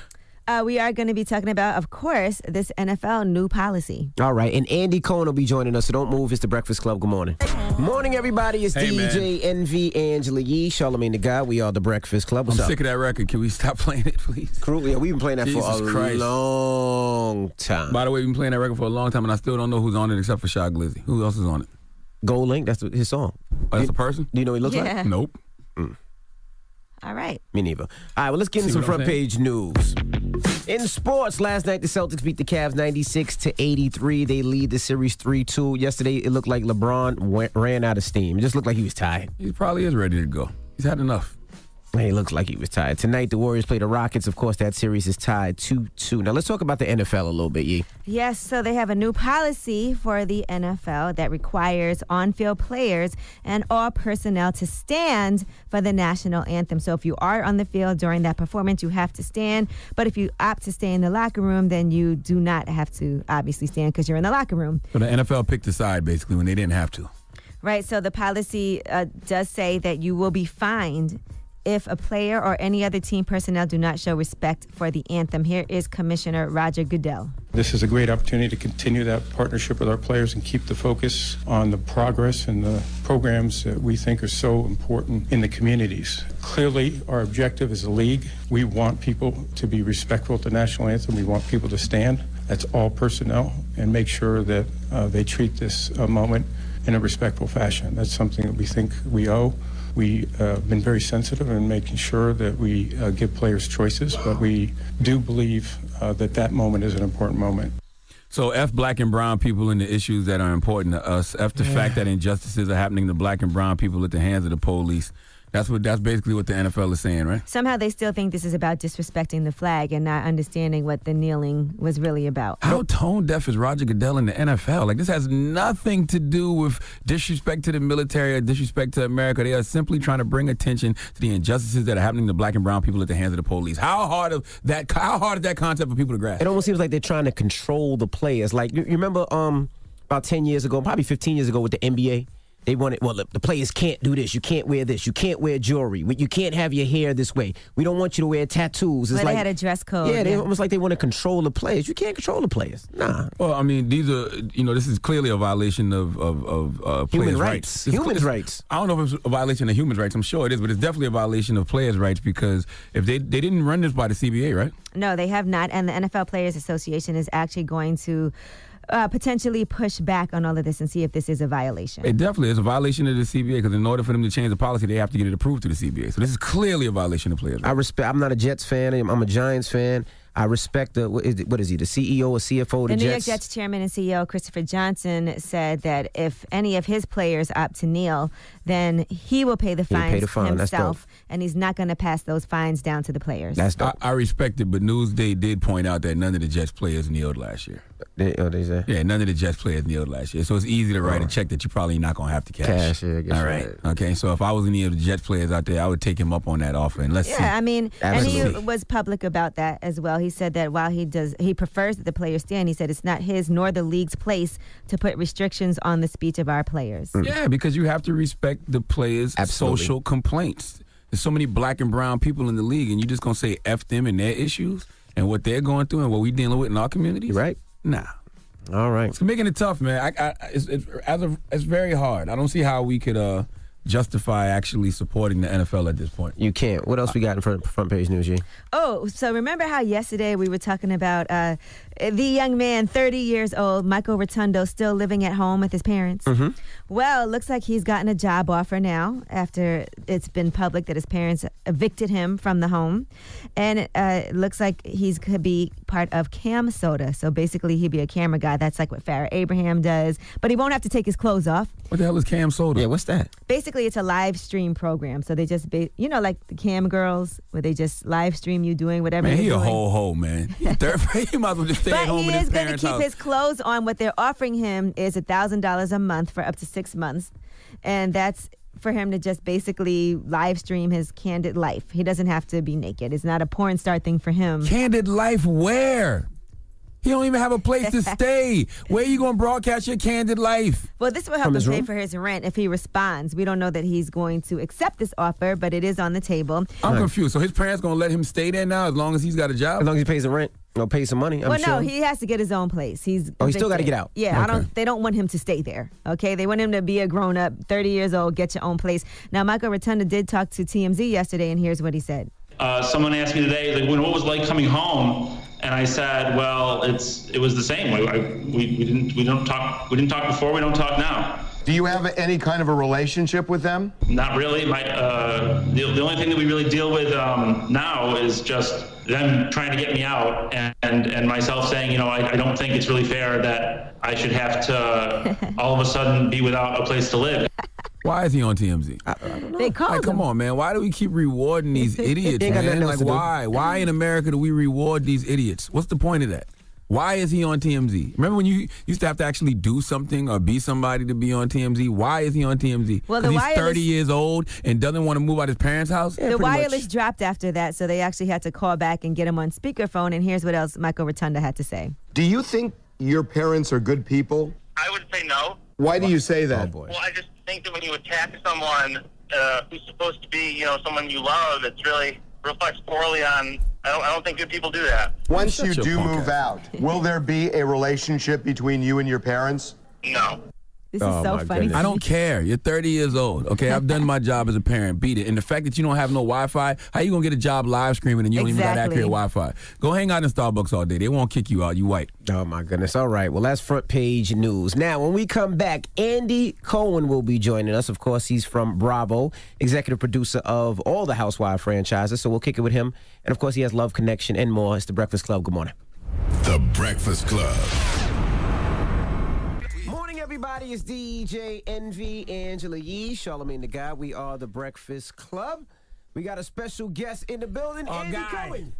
Speaker 3: We are going to be talking about, of course, this NFL new policy.
Speaker 1: All right, and Andy Cohen will be joining us, so don't move. It's the Breakfast Club. Good morning. Morning, everybody. It's DJ Envy, Angela Yee, Charlamagne the God. We are the Breakfast Club. What's
Speaker 2: I'm
Speaker 1: up?
Speaker 2: sick of that record. Can we stop playing it, please?
Speaker 1: Cruel. Yeah, we've been playing that for a long time.
Speaker 2: By the way, we've been playing that record for a long time, and I still don't know who's on it except for Shy Glizzy. Who else is on it?
Speaker 1: Gold Link, that's his song.
Speaker 2: Oh, that's a person?
Speaker 1: Do you know what he looks
Speaker 3: Yeah.
Speaker 1: like?
Speaker 2: Nope.
Speaker 3: All right.
Speaker 1: Me neither. All right, well, let's get into some front page news. In sports, last night the Celtics beat the Cavs 96-83. They lead the series 3-2. Yesterday, it looked like LeBron ran out of steam. It just looked like he was tired.
Speaker 2: He probably is ready to go. He's had enough.
Speaker 1: He looks like he was tired. Tonight, the Warriors play the Rockets. Of course, that series is tied 2-2. Now, let's talk about the NFL a little bit, Yee.
Speaker 3: Yes, so they have a new policy for the NFL that requires on-field players and all personnel to stand for the national anthem. So if you are on the field during that performance, you have to stand. But if you opt to stay in the locker room, then you do not have to obviously stand because you're in the locker room.
Speaker 2: So the NFL picked a side, basically, when they didn't have to.
Speaker 3: Right, so the policy does say that you will be fined if a player or any other team personnel do not show respect for the anthem. Here is Commissioner Roger Goodell.
Speaker 4: This is a great opportunity to continue that partnership with our players and keep the focus on the progress and the programs that we think are so important in the communities. Clearly, our objective as a league, we want people to be respectful of the national anthem. We want people to stand. That's all personnel, and make sure that they treat this moment in a respectful fashion. That's something that we think we owe. We've been very sensitive in making sure that we give players choices, but we do believe that moment is an important moment.
Speaker 2: So F black and brown people and the issues that are important to us. F the fact that injustices are happening to black and brown people at the hands of the police. That's basically what the NFL is saying, right?
Speaker 3: Somehow they still think this is about disrespecting the flag and not understanding what the kneeling was really about.
Speaker 2: How tone deaf is Roger Goodell in the NFL? Like, this has nothing to do with disrespect to the military or disrespect to America. They are simply trying to bring attention to the injustices that are happening to black and brown people at the hands of the police. How hard is that concept for people to grasp?
Speaker 1: It almost seems like they're trying to control the players. Like, you remember about 10 years ago, probably 15 years ago with the NBA? They wanted, well, the players can't do this. You can't wear this. You can't wear jewelry. You can't have your hair this way. We don't want you to wear tattoos. It's
Speaker 3: well,
Speaker 1: like,
Speaker 3: they had a dress code.
Speaker 1: Yeah, they almost like they want to control the players. You can't control the players. Nah.
Speaker 2: Well, I mean, these are, this is clearly a violation of
Speaker 1: human
Speaker 2: players'
Speaker 1: rights. Human rights.
Speaker 2: I don't know if it's a violation of human rights. I'm sure it is, but it's definitely a violation of players' rights because if they didn't run this by the CBA, right?
Speaker 3: No, they have not. And the NFL Players Association is actually going to potentially push back on all of this and see if this is a violation.
Speaker 2: It definitely is a violation of the CBA because in order for them to change the policy, they have to get it approved through the CBA. So this is clearly a violation of players' rights.
Speaker 1: I'm not a Jets fan. I'm a Giants fan. I respect what is he, the CEO or CFO of the Jets?
Speaker 3: The New York Jets chairman and CEO, Christopher Johnson, said that if any of his players opt to kneel, then he will pay the fines himself, and he's not going to pass those fines down to the players.
Speaker 1: That's dope.
Speaker 2: I respect it, but Newsday did point out that none of the Jets players kneeled last year.
Speaker 1: They say?
Speaker 2: Yeah, none of the Jets players kneeled last year. So it's easy to write a check that you're probably not going to have to cash.
Speaker 1: Yeah, I guess.
Speaker 2: All right. Okay, so if I was any of the Jets players out there, I would take him up on that offer. And let's see.
Speaker 3: Yeah, I mean,
Speaker 1: Absolutely.
Speaker 3: and he was public about that as well. He said that while he prefers that the players stand, he said it's not his nor the league's place to put restrictions on the speech of our players.
Speaker 2: Yeah, because you have to respect the players' social complaints. There's so many black and brown people in the league, and you just going to say F them and their issues and what they're going through and what we dealing with in our communities?
Speaker 1: Right.
Speaker 2: Nah.
Speaker 1: All right.
Speaker 2: It's making it tough, man. It's very hard. I don't see how we could justify actually supporting the NFL at this point.
Speaker 1: You can't. What else we got in front page news, G?
Speaker 3: Oh, so remember how yesterday we were talking about the young man, 30 years old, Michael Rotundo, still living at home with his parents?
Speaker 1: Mm-hmm.
Speaker 3: Well, it looks like he's gotten a job offer now after it's been public that his parents evicted him from the home. And it looks like he could be part of Cam Soda. So basically, he'd be a camera guy. That's like what Farrah Abraham does. But he won't have to take his clothes off.
Speaker 2: What the hell is Cam Soda?
Speaker 1: Yeah, what's that?
Speaker 3: Basically, it's a live stream program. So they just, like the Cam Girls, where they just live stream you doing whatever
Speaker 2: Man,
Speaker 3: you're
Speaker 2: he a
Speaker 3: doing.
Speaker 2: whole man. He might as well just stay at home in his parents' house.
Speaker 3: But he is going to keep his clothes on. What they're offering him is $1,000 a month for up to 6 months. And that's for him to just basically live stream his candid life. He doesn't have to be naked. It's not a porn star thing for him.
Speaker 2: Candid life where? He don't even have a place to stay. Where you going to broadcast your candid life?
Speaker 3: Well, this will help him pay for his rent if he responds. We don't know that he's going to accept this offer, but it is on the table.
Speaker 2: I'm confused. So his parents going to let him stay there now as long as he's got a job?
Speaker 1: As long as he pays the rent, pay some money. I'm sure.
Speaker 3: No, he has to get his own place. He's
Speaker 1: still got to get out.
Speaker 3: Yeah,
Speaker 1: Okay.
Speaker 3: They don't want him to stay there. Okay, they want him to be a grown up, 30 years old, get your own place. Now, Michael Rotunda did talk to TMZ yesterday, and here's what he said.
Speaker 12: Someone asked me today, like, what was it like coming home? And I said, well, it was the same. We didn't talk before. We don't talk now.
Speaker 13: Do you have any kind of a relationship with them?
Speaker 12: Not really. The only thing that we really deal with now is just them trying to get me out and myself saying, I don't think it's really fair that I should have to all of a sudden be without a place to live.
Speaker 2: Why is he on TMZ?
Speaker 1: I don't know.
Speaker 3: They called him.
Speaker 2: Come on, man. Why do we keep rewarding these idiots,
Speaker 1: Ain't got
Speaker 2: man?
Speaker 1: nothing else
Speaker 2: Like,
Speaker 1: to do.
Speaker 2: why? Why in America do we reward these idiots? What's the point of that? Why is he on TMZ? Remember when you used to have to actually do something or be somebody to be on TMZ? Why is he on TMZ?
Speaker 3: Well,
Speaker 2: Because he's 30 years old and doesn't want to move out his parents' house?
Speaker 3: The wireless dropped after that, so they actually had to call back and get him on speakerphone. And here's what else Michael Rotunda had to say.
Speaker 13: Do you think your parents are good people?
Speaker 14: I would say no.
Speaker 13: Why do you say that?
Speaker 1: Oh, boy.
Speaker 14: Well, I just think that when you attack someone who's supposed to be, someone you love, it really reflects poorly on. I don't think good people do that.
Speaker 13: Once you do move out, will there be a relationship between you and your parents?
Speaker 14: No.
Speaker 3: This is so funny.
Speaker 2: Goodness. I don't care. You're 30 years old. Okay, I've done my job as a parent. Beat it. And the fact that you don't have no Wi-Fi, how you gonna get a job live streaming and you don't even got accurate Wi-Fi? Go hang out in Starbucks all day. They won't kick you out. You white.
Speaker 1: Oh, my goodness. All right. Well, that's front page news. Now, when we come back, Andy Cohen will be joining us. Of course, he's from Bravo, executive producer of all the Housewives franchises. So we'll kick it with him. And, of course, he has Love Connection and more. It's The Breakfast Club. Good morning.
Speaker 5: The Breakfast Club.
Speaker 1: Morning, everybody. It's DJ Envy, Angela Yee, Charlamagne the Guy. We are The Breakfast Club. We got a special guest in the building, Andy Cohen.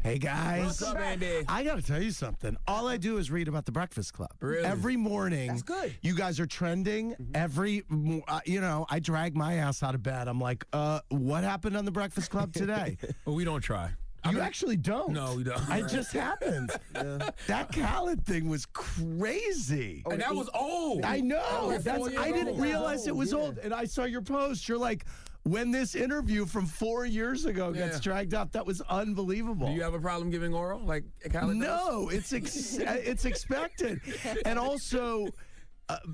Speaker 15: Hey, guys.
Speaker 2: What's up, Andy?
Speaker 15: I got to tell you something. All I do is read about the Breakfast Club.
Speaker 2: Really?
Speaker 15: Every morning.
Speaker 1: That's good.
Speaker 15: You guys are trending. I drag my ass out of bed. I'm like, what happened on the Breakfast Club today?
Speaker 2: Well, we don't try.
Speaker 15: You actually don't.
Speaker 2: No, we don't.
Speaker 15: It just happened. That Khaled thing was crazy.
Speaker 2: And that was old.
Speaker 15: I know.
Speaker 2: Oh,
Speaker 15: I didn't realize it was old. And I saw your post. You're like, when this interview from 4 years ago gets dragged up, that was unbelievable.
Speaker 2: Do you have a problem giving oral like Khaled does?
Speaker 15: No, it's expected. And also,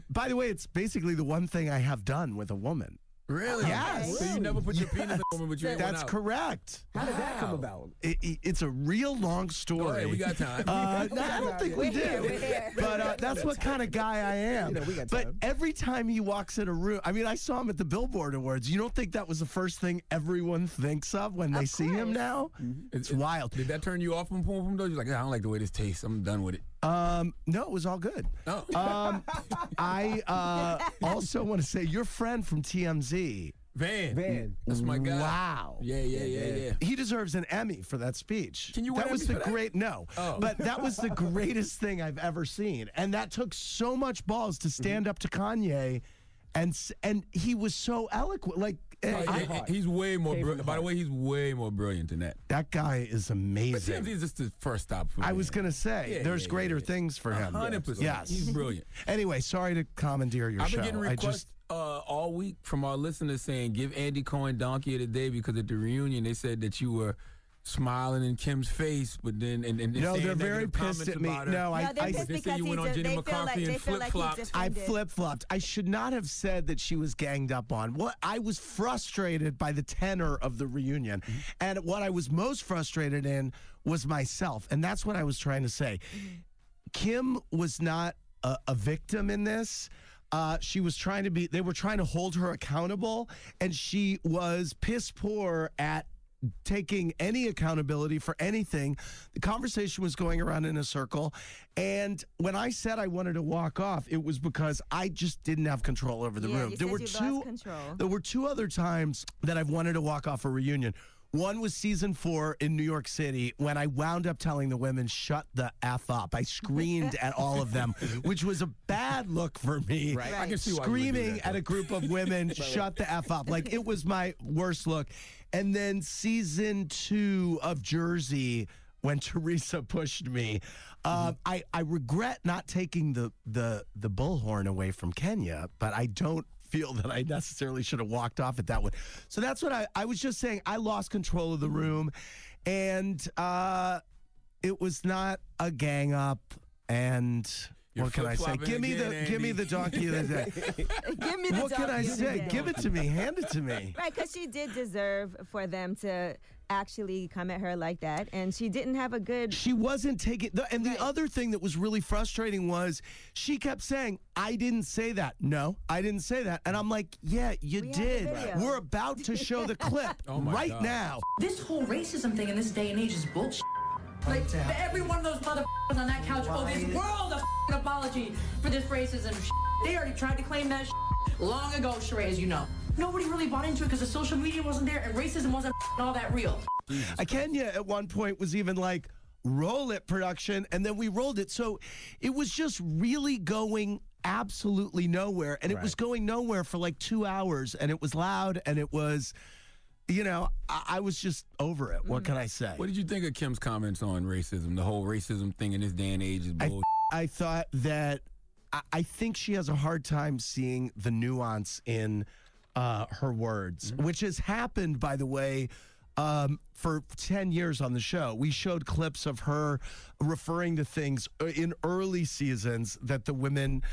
Speaker 15: by the way, it's basically the one thing I have done with a woman.
Speaker 2: Really?
Speaker 15: Yes.
Speaker 2: So you never put your penis in a woman, but you ain't went
Speaker 15: That's
Speaker 2: out.
Speaker 15: correct.
Speaker 1: How did that come about?
Speaker 15: It's a real long story.
Speaker 2: Go ahead, we got time.
Speaker 15: No, I don't think we do. But that's what kind of guy I am.
Speaker 1: We got
Speaker 15: but
Speaker 1: time.
Speaker 15: every time he walks in a room, I mean, I saw him at the Billboard Awards. You don't think that was the first thing everyone thinks of when they see him now? It's wild.
Speaker 2: Did that turn you off from Poom Poom though? You're like, I don't like the way this tastes. I'm done with it.
Speaker 15: No, it was all good.
Speaker 2: Oh.
Speaker 15: I also want to say your friend from TMZ.
Speaker 2: Van. That's my guy.
Speaker 15: Wow.
Speaker 2: Yeah.
Speaker 15: He deserves an Emmy for that speech.
Speaker 2: Can you win
Speaker 15: That was
Speaker 2: Emmy
Speaker 15: the
Speaker 2: for that?
Speaker 15: great no.
Speaker 2: Oh.
Speaker 15: But that was the greatest thing I've ever seen. And that took so much balls to stand up to Kanye and he was so eloquent. Like
Speaker 2: He's way more brilliant. By the way, he's way more brilliant than that.
Speaker 15: that guy is amazing.
Speaker 2: But TMZ is just the first stop for me.
Speaker 15: I was going to say, there's greater things for him.
Speaker 2: 100%.
Speaker 15: Yes.
Speaker 2: He's brilliant.
Speaker 15: Anyway, sorry to commandeer your
Speaker 2: I've
Speaker 15: show.
Speaker 2: been getting requests all week from our listeners saying, give Andy Cohen Donkey of the Day because at the reunion they said that you were smiling in Kim's face, but then and
Speaker 15: no,
Speaker 2: saying
Speaker 15: they're very
Speaker 2: negative
Speaker 15: pissed
Speaker 2: comments
Speaker 15: at me.
Speaker 2: about her.
Speaker 15: No,
Speaker 3: they're
Speaker 15: I
Speaker 3: pissed
Speaker 2: They say
Speaker 3: because
Speaker 2: you went on Jenny McCarthy and flip-flopped.
Speaker 15: I flip-flopped. I should not have said that she was ganged up on. What I was frustrated by the tenor of the reunion. And what I was most frustrated in was myself. And that's what I was trying to say. Kim was not a victim in this. She was trying to be, they were trying to hold her accountable, and she was piss poor at taking any accountability for anything. The conversation was going around in a circle, and when I said I wanted to walk off, it was because I just didn't have control over the room.
Speaker 3: There were
Speaker 15: two other times that I've wanted to walk off a reunion. One was season 4 in New York City when I wound up telling the women, shut the F up. I screamed at all of them, which was a bad look for me.
Speaker 2: Right. I can see why
Speaker 15: Screaming at a group of women, shut the F up. Like, it was my worst look. And then season 2 of Jersey, when Teresa pushed me, I regret not taking the bullhorn away from Kenya, but I don't feel that I necessarily should have walked off at that one. So that's what I was just saying. I lost control of the room, and it was not a gang up. And
Speaker 2: You're
Speaker 15: what can I say? Give me the donkey of the day.
Speaker 3: Give me the
Speaker 15: What can I
Speaker 3: donkey of the
Speaker 15: say?
Speaker 3: day.
Speaker 15: Give it to me. Hand it to me.
Speaker 3: Right, because she did deserve for them to actually come at her like that, and she didn't have a good.
Speaker 15: She wasn't taking. The other thing that was really frustrating was she kept saying, "I didn't say that. No, I didn't say that." And I'm like, "Yeah, you did. We're about to show the clip right now."
Speaker 16: This whole racism thing in this day and age is bullshit. Like, every one of those motherfuckers on that couch owe this world a apology for this racism shit. They already tried to claim that shit long ago, Sheree, as you know. Nobody really bought into it because the social media wasn't there and racism wasn't all that real.
Speaker 15: Kenya at one point was even like, roll it, production, and then we rolled it. So it was just really going absolutely nowhere, and it was going nowhere for like 2 hours, and it was loud, and it was, you know, I was just over it. What can I say?
Speaker 2: What did you think of Kim's comments on racism? The whole racism thing in this day and age is bull.
Speaker 15: I thought that I think she has a hard time seeing the nuance in her words, which has happened, by the way, for 10 years on the show. We showed clips of her referring to things in early seasons that the women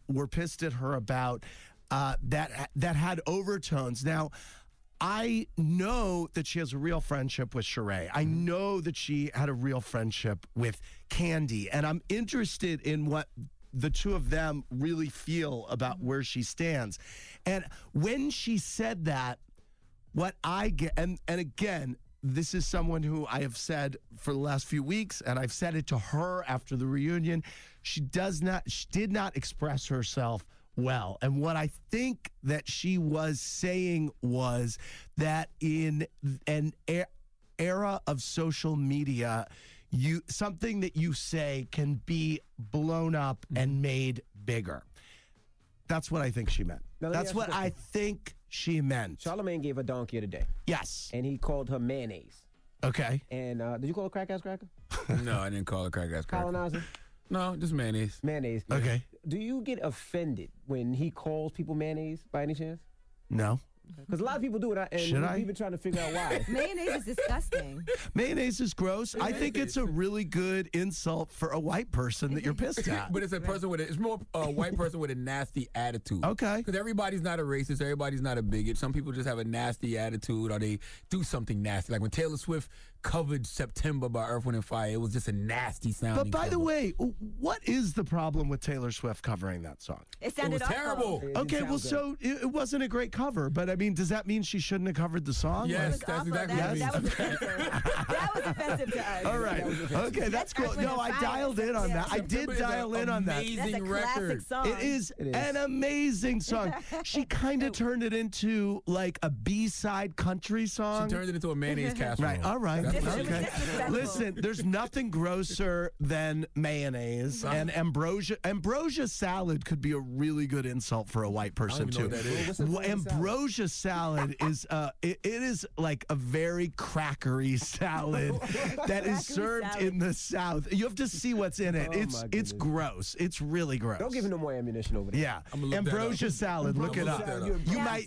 Speaker 15: were pissed at her about that had overtones. Now, I know that she has a real friendship with Sheree. I know that she had a real friendship with Candy, and I'm interested in what the two of them really feel about where she stands. And when she said that, what I get, and again, this is someone who I have said for the last few weeks, and I've said it to her after the reunion, she did not express herself well. And what I think that she was saying was that in an era of social media, something that you say can be blown up and made bigger. That's what I think she meant. That's what I think she meant.
Speaker 1: Charlamagne gave a donkey of the day.
Speaker 15: Yes.
Speaker 1: And he called her mayonnaise.
Speaker 15: Okay.
Speaker 1: And did you call her crack-ass cracker?
Speaker 2: No, I didn't call her crack-ass cracker.
Speaker 1: Colonizer?
Speaker 2: No, just mayonnaise.
Speaker 1: Mayonnaise.
Speaker 15: Okay.
Speaker 1: Do you get offended when he calls people mayonnaise by any chance?
Speaker 15: No.
Speaker 1: Because a lot of people do it, and we've been trying to figure out why.
Speaker 3: Mayonnaise is disgusting.
Speaker 15: Mayonnaise is gross. I think it's a really good insult for a white person that you're pissed at.
Speaker 2: But it's a person it's more a white person with a nasty attitude.
Speaker 15: Okay.
Speaker 2: Because everybody's not a racist. Everybody's not a bigot. Some people just have a nasty attitude, or they do something nasty. Like when Taylor Swift covered September by Earth, Wind & Fire, it was just a nasty sounding.
Speaker 15: But by the way, what is the problem with Taylor Swift covering that song?
Speaker 3: It sounded
Speaker 2: terrible.
Speaker 15: Okay, well, so it wasn't a great cover, but I mean, does that mean she shouldn't have covered the song?
Speaker 2: Yes, that's exactly what it means.
Speaker 3: That was offensive. That was offensive to us.
Speaker 15: All right. Okay, that's cool. No, I dialed in on that. I did dial in on that.
Speaker 3: That's a classic song.
Speaker 15: It is an amazing song. She kind of turned it into like a B-side country song.
Speaker 2: She turned it into a mayonnaise casserole.
Speaker 15: Right. All right.
Speaker 2: That's what
Speaker 15: Okay. Listen, there's nothing grosser than mayonnaise and ambrosia. Ambrosia salad could be a really good insult for a white person too. Ambrosia salad is it is like a very crackery salad that is served in the South. You have to see what's in it. It's gross. It's really gross.
Speaker 1: Don't give him no more ammunition over there.
Speaker 15: Yeah, ambrosia salad. Look it up.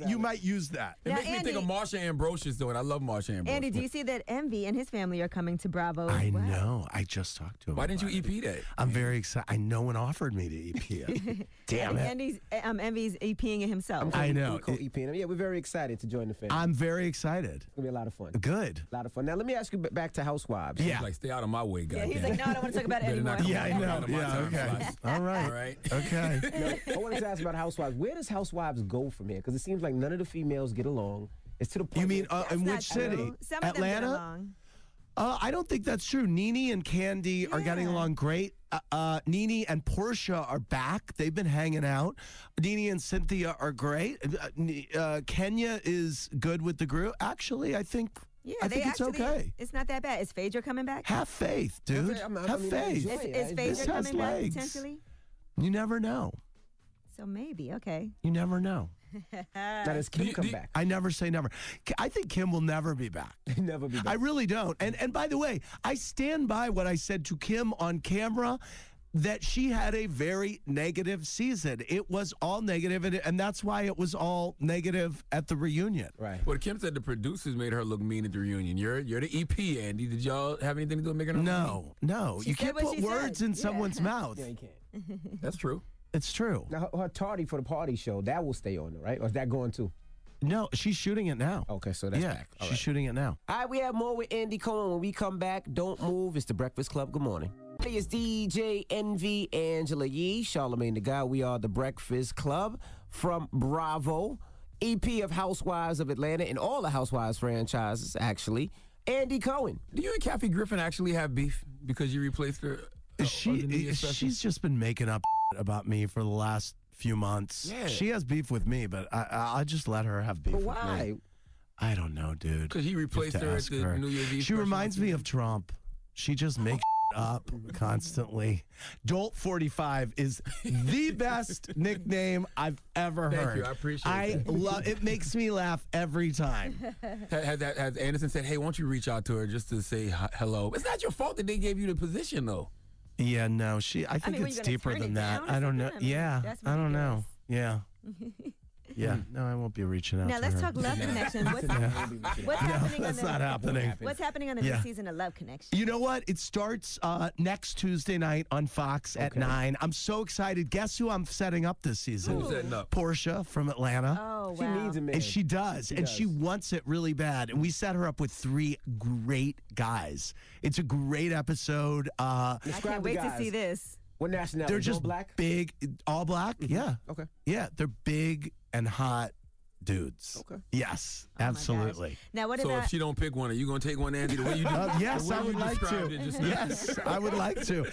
Speaker 15: You might use that.
Speaker 2: It makes me think of Marsha Ambrosius though, and I love Marsha Ambrosius.
Speaker 3: Andy, do you see that Envy in and his family are coming to Bravo.
Speaker 15: I know. I just talked to him.
Speaker 2: Why didn't you EP that?
Speaker 15: I'm very excited. No one offered me to EP it. Damn it.
Speaker 3: Envy's EPing it himself.
Speaker 15: I know.
Speaker 1: Co-EPing him. Yeah, we're very excited to join the family.
Speaker 15: I'm very excited.
Speaker 1: It's going to be a lot of fun.
Speaker 15: Good.
Speaker 1: A lot of fun. Now, let me ask you back to Housewives.
Speaker 15: Yeah.
Speaker 2: Like, stay out of my way, guys.
Speaker 3: Yeah, he's like, no, I don't want to talk about it anymore.
Speaker 15: Yeah, I know. Yeah, okay. All right.
Speaker 2: All right.
Speaker 15: Okay.
Speaker 1: I wanted to ask about Housewives. Where does Housewives go from here? Because it seems like none of the females get along. It's to the point.
Speaker 15: You mean
Speaker 1: where-
Speaker 15: in which city?
Speaker 3: Some of them get
Speaker 15: Atlanta?
Speaker 3: along.
Speaker 15: I don't think that's true. Nene and Candy are getting along great. Nene and Portia are back. They've been hanging out. Nene and Cynthia are great. Kenya is good with the group. Actually, I think it's okay.
Speaker 3: It's not that bad. Is Phaedra coming back?
Speaker 15: Have faith, dude. Have faith.
Speaker 3: Is
Speaker 15: This
Speaker 3: Phaedra
Speaker 15: has
Speaker 3: coming back
Speaker 15: legs.
Speaker 3: potentially?
Speaker 15: You never know.
Speaker 3: So maybe, okay.
Speaker 15: You never know.
Speaker 1: Now, does Kim come back?
Speaker 15: I never say never. I think Kim will never be back.
Speaker 1: Never be back.
Speaker 15: I really don't. And by the way, I stand by what I said to Kim on camera, that she had a very negative season. It was all negative, and that's why it was all negative at the reunion.
Speaker 1: Right.
Speaker 2: Well, Kim said the producers made her look mean at the reunion. You're the EP, Andy. Did y'all have anything to do with making her look mean?
Speaker 15: No.
Speaker 3: She
Speaker 15: You
Speaker 3: said
Speaker 15: can't
Speaker 3: what
Speaker 15: put
Speaker 3: she
Speaker 15: words
Speaker 3: said.
Speaker 15: in someone's mouth.
Speaker 1: Yeah, you can't.
Speaker 2: That's true.
Speaker 15: It's true.
Speaker 1: Now, her tardy for the party show, that will stay on, right? Or is that going too?
Speaker 15: No, she's shooting it now.
Speaker 1: Okay, so that's back. All
Speaker 15: she's
Speaker 1: right.
Speaker 15: shooting it now.
Speaker 1: All right, we have more with Andy Cohen. When we come back, don't move. It's the Breakfast Club. Good morning. Hey, it's DJ Envy, Angela Yee, Charlamagne the Guy. We are the Breakfast Club from Bravo, EP of Housewives of Atlanta and all the Housewives franchises, actually. Andy Cohen.
Speaker 2: Do you and Kathy Griffin actually have beef because you replaced her?
Speaker 15: She's just been making up about me for the last few months.
Speaker 2: Yeah.
Speaker 15: She has beef with me, but I just let her have beef
Speaker 1: But
Speaker 15: with
Speaker 1: why?
Speaker 15: me. I don't know, dude.
Speaker 2: Because he replaced her at the New Year's Eve.
Speaker 15: She reminds me of Trump. She just makes up constantly. Dolt 45 is the best nickname I've ever heard.
Speaker 2: Thank you. I appreciate that.
Speaker 15: love it. Makes me laugh every time.
Speaker 2: Has Anderson said, hey, why don't you reach out to her just to say hello? It's not your fault that they gave you the position, though.
Speaker 15: Yeah, no, I think
Speaker 3: were
Speaker 15: it's
Speaker 3: you gonna
Speaker 15: deeper
Speaker 3: turn
Speaker 15: than
Speaker 3: it
Speaker 15: that.
Speaker 3: down or
Speaker 15: I don't know.
Speaker 3: something? I mean,
Speaker 15: Yeah,
Speaker 3: that's
Speaker 15: I don't know. Yeah. Yeah, no, I won't be reaching out
Speaker 3: Now
Speaker 15: to
Speaker 3: let's
Speaker 15: her.
Speaker 3: talk Love Connection. What's happening
Speaker 15: that's
Speaker 3: on
Speaker 15: not happening.
Speaker 3: What's happening on the new season of Love Connection?
Speaker 15: You know what? It starts next Tuesday night on Fox at 9. I'm so excited. Guess who I'm setting up this season?
Speaker 2: Who's setting up?
Speaker 15: Portia from Atlanta.
Speaker 3: Oh, wow.
Speaker 1: She needs a man.
Speaker 15: And she does. And she wants it really bad. And we set her up with 3 great guys. It's a great episode.
Speaker 3: I can't wait to see this.
Speaker 1: What nationality?
Speaker 15: They're just
Speaker 1: All black?
Speaker 15: big, all black. Yeah.
Speaker 1: Okay.
Speaker 15: Yeah, they're big and hot dudes.
Speaker 1: Okay.
Speaker 15: Yes,
Speaker 3: Oh, my
Speaker 15: absolutely.
Speaker 3: gosh. Now, what
Speaker 2: So
Speaker 3: about...
Speaker 2: if she don't pick one, are you going to take one, Andy, the way you did?
Speaker 15: Yes,
Speaker 2: the way
Speaker 15: I would
Speaker 2: you
Speaker 15: like
Speaker 2: described
Speaker 15: to.
Speaker 2: it just now?
Speaker 15: Yes, I would like to.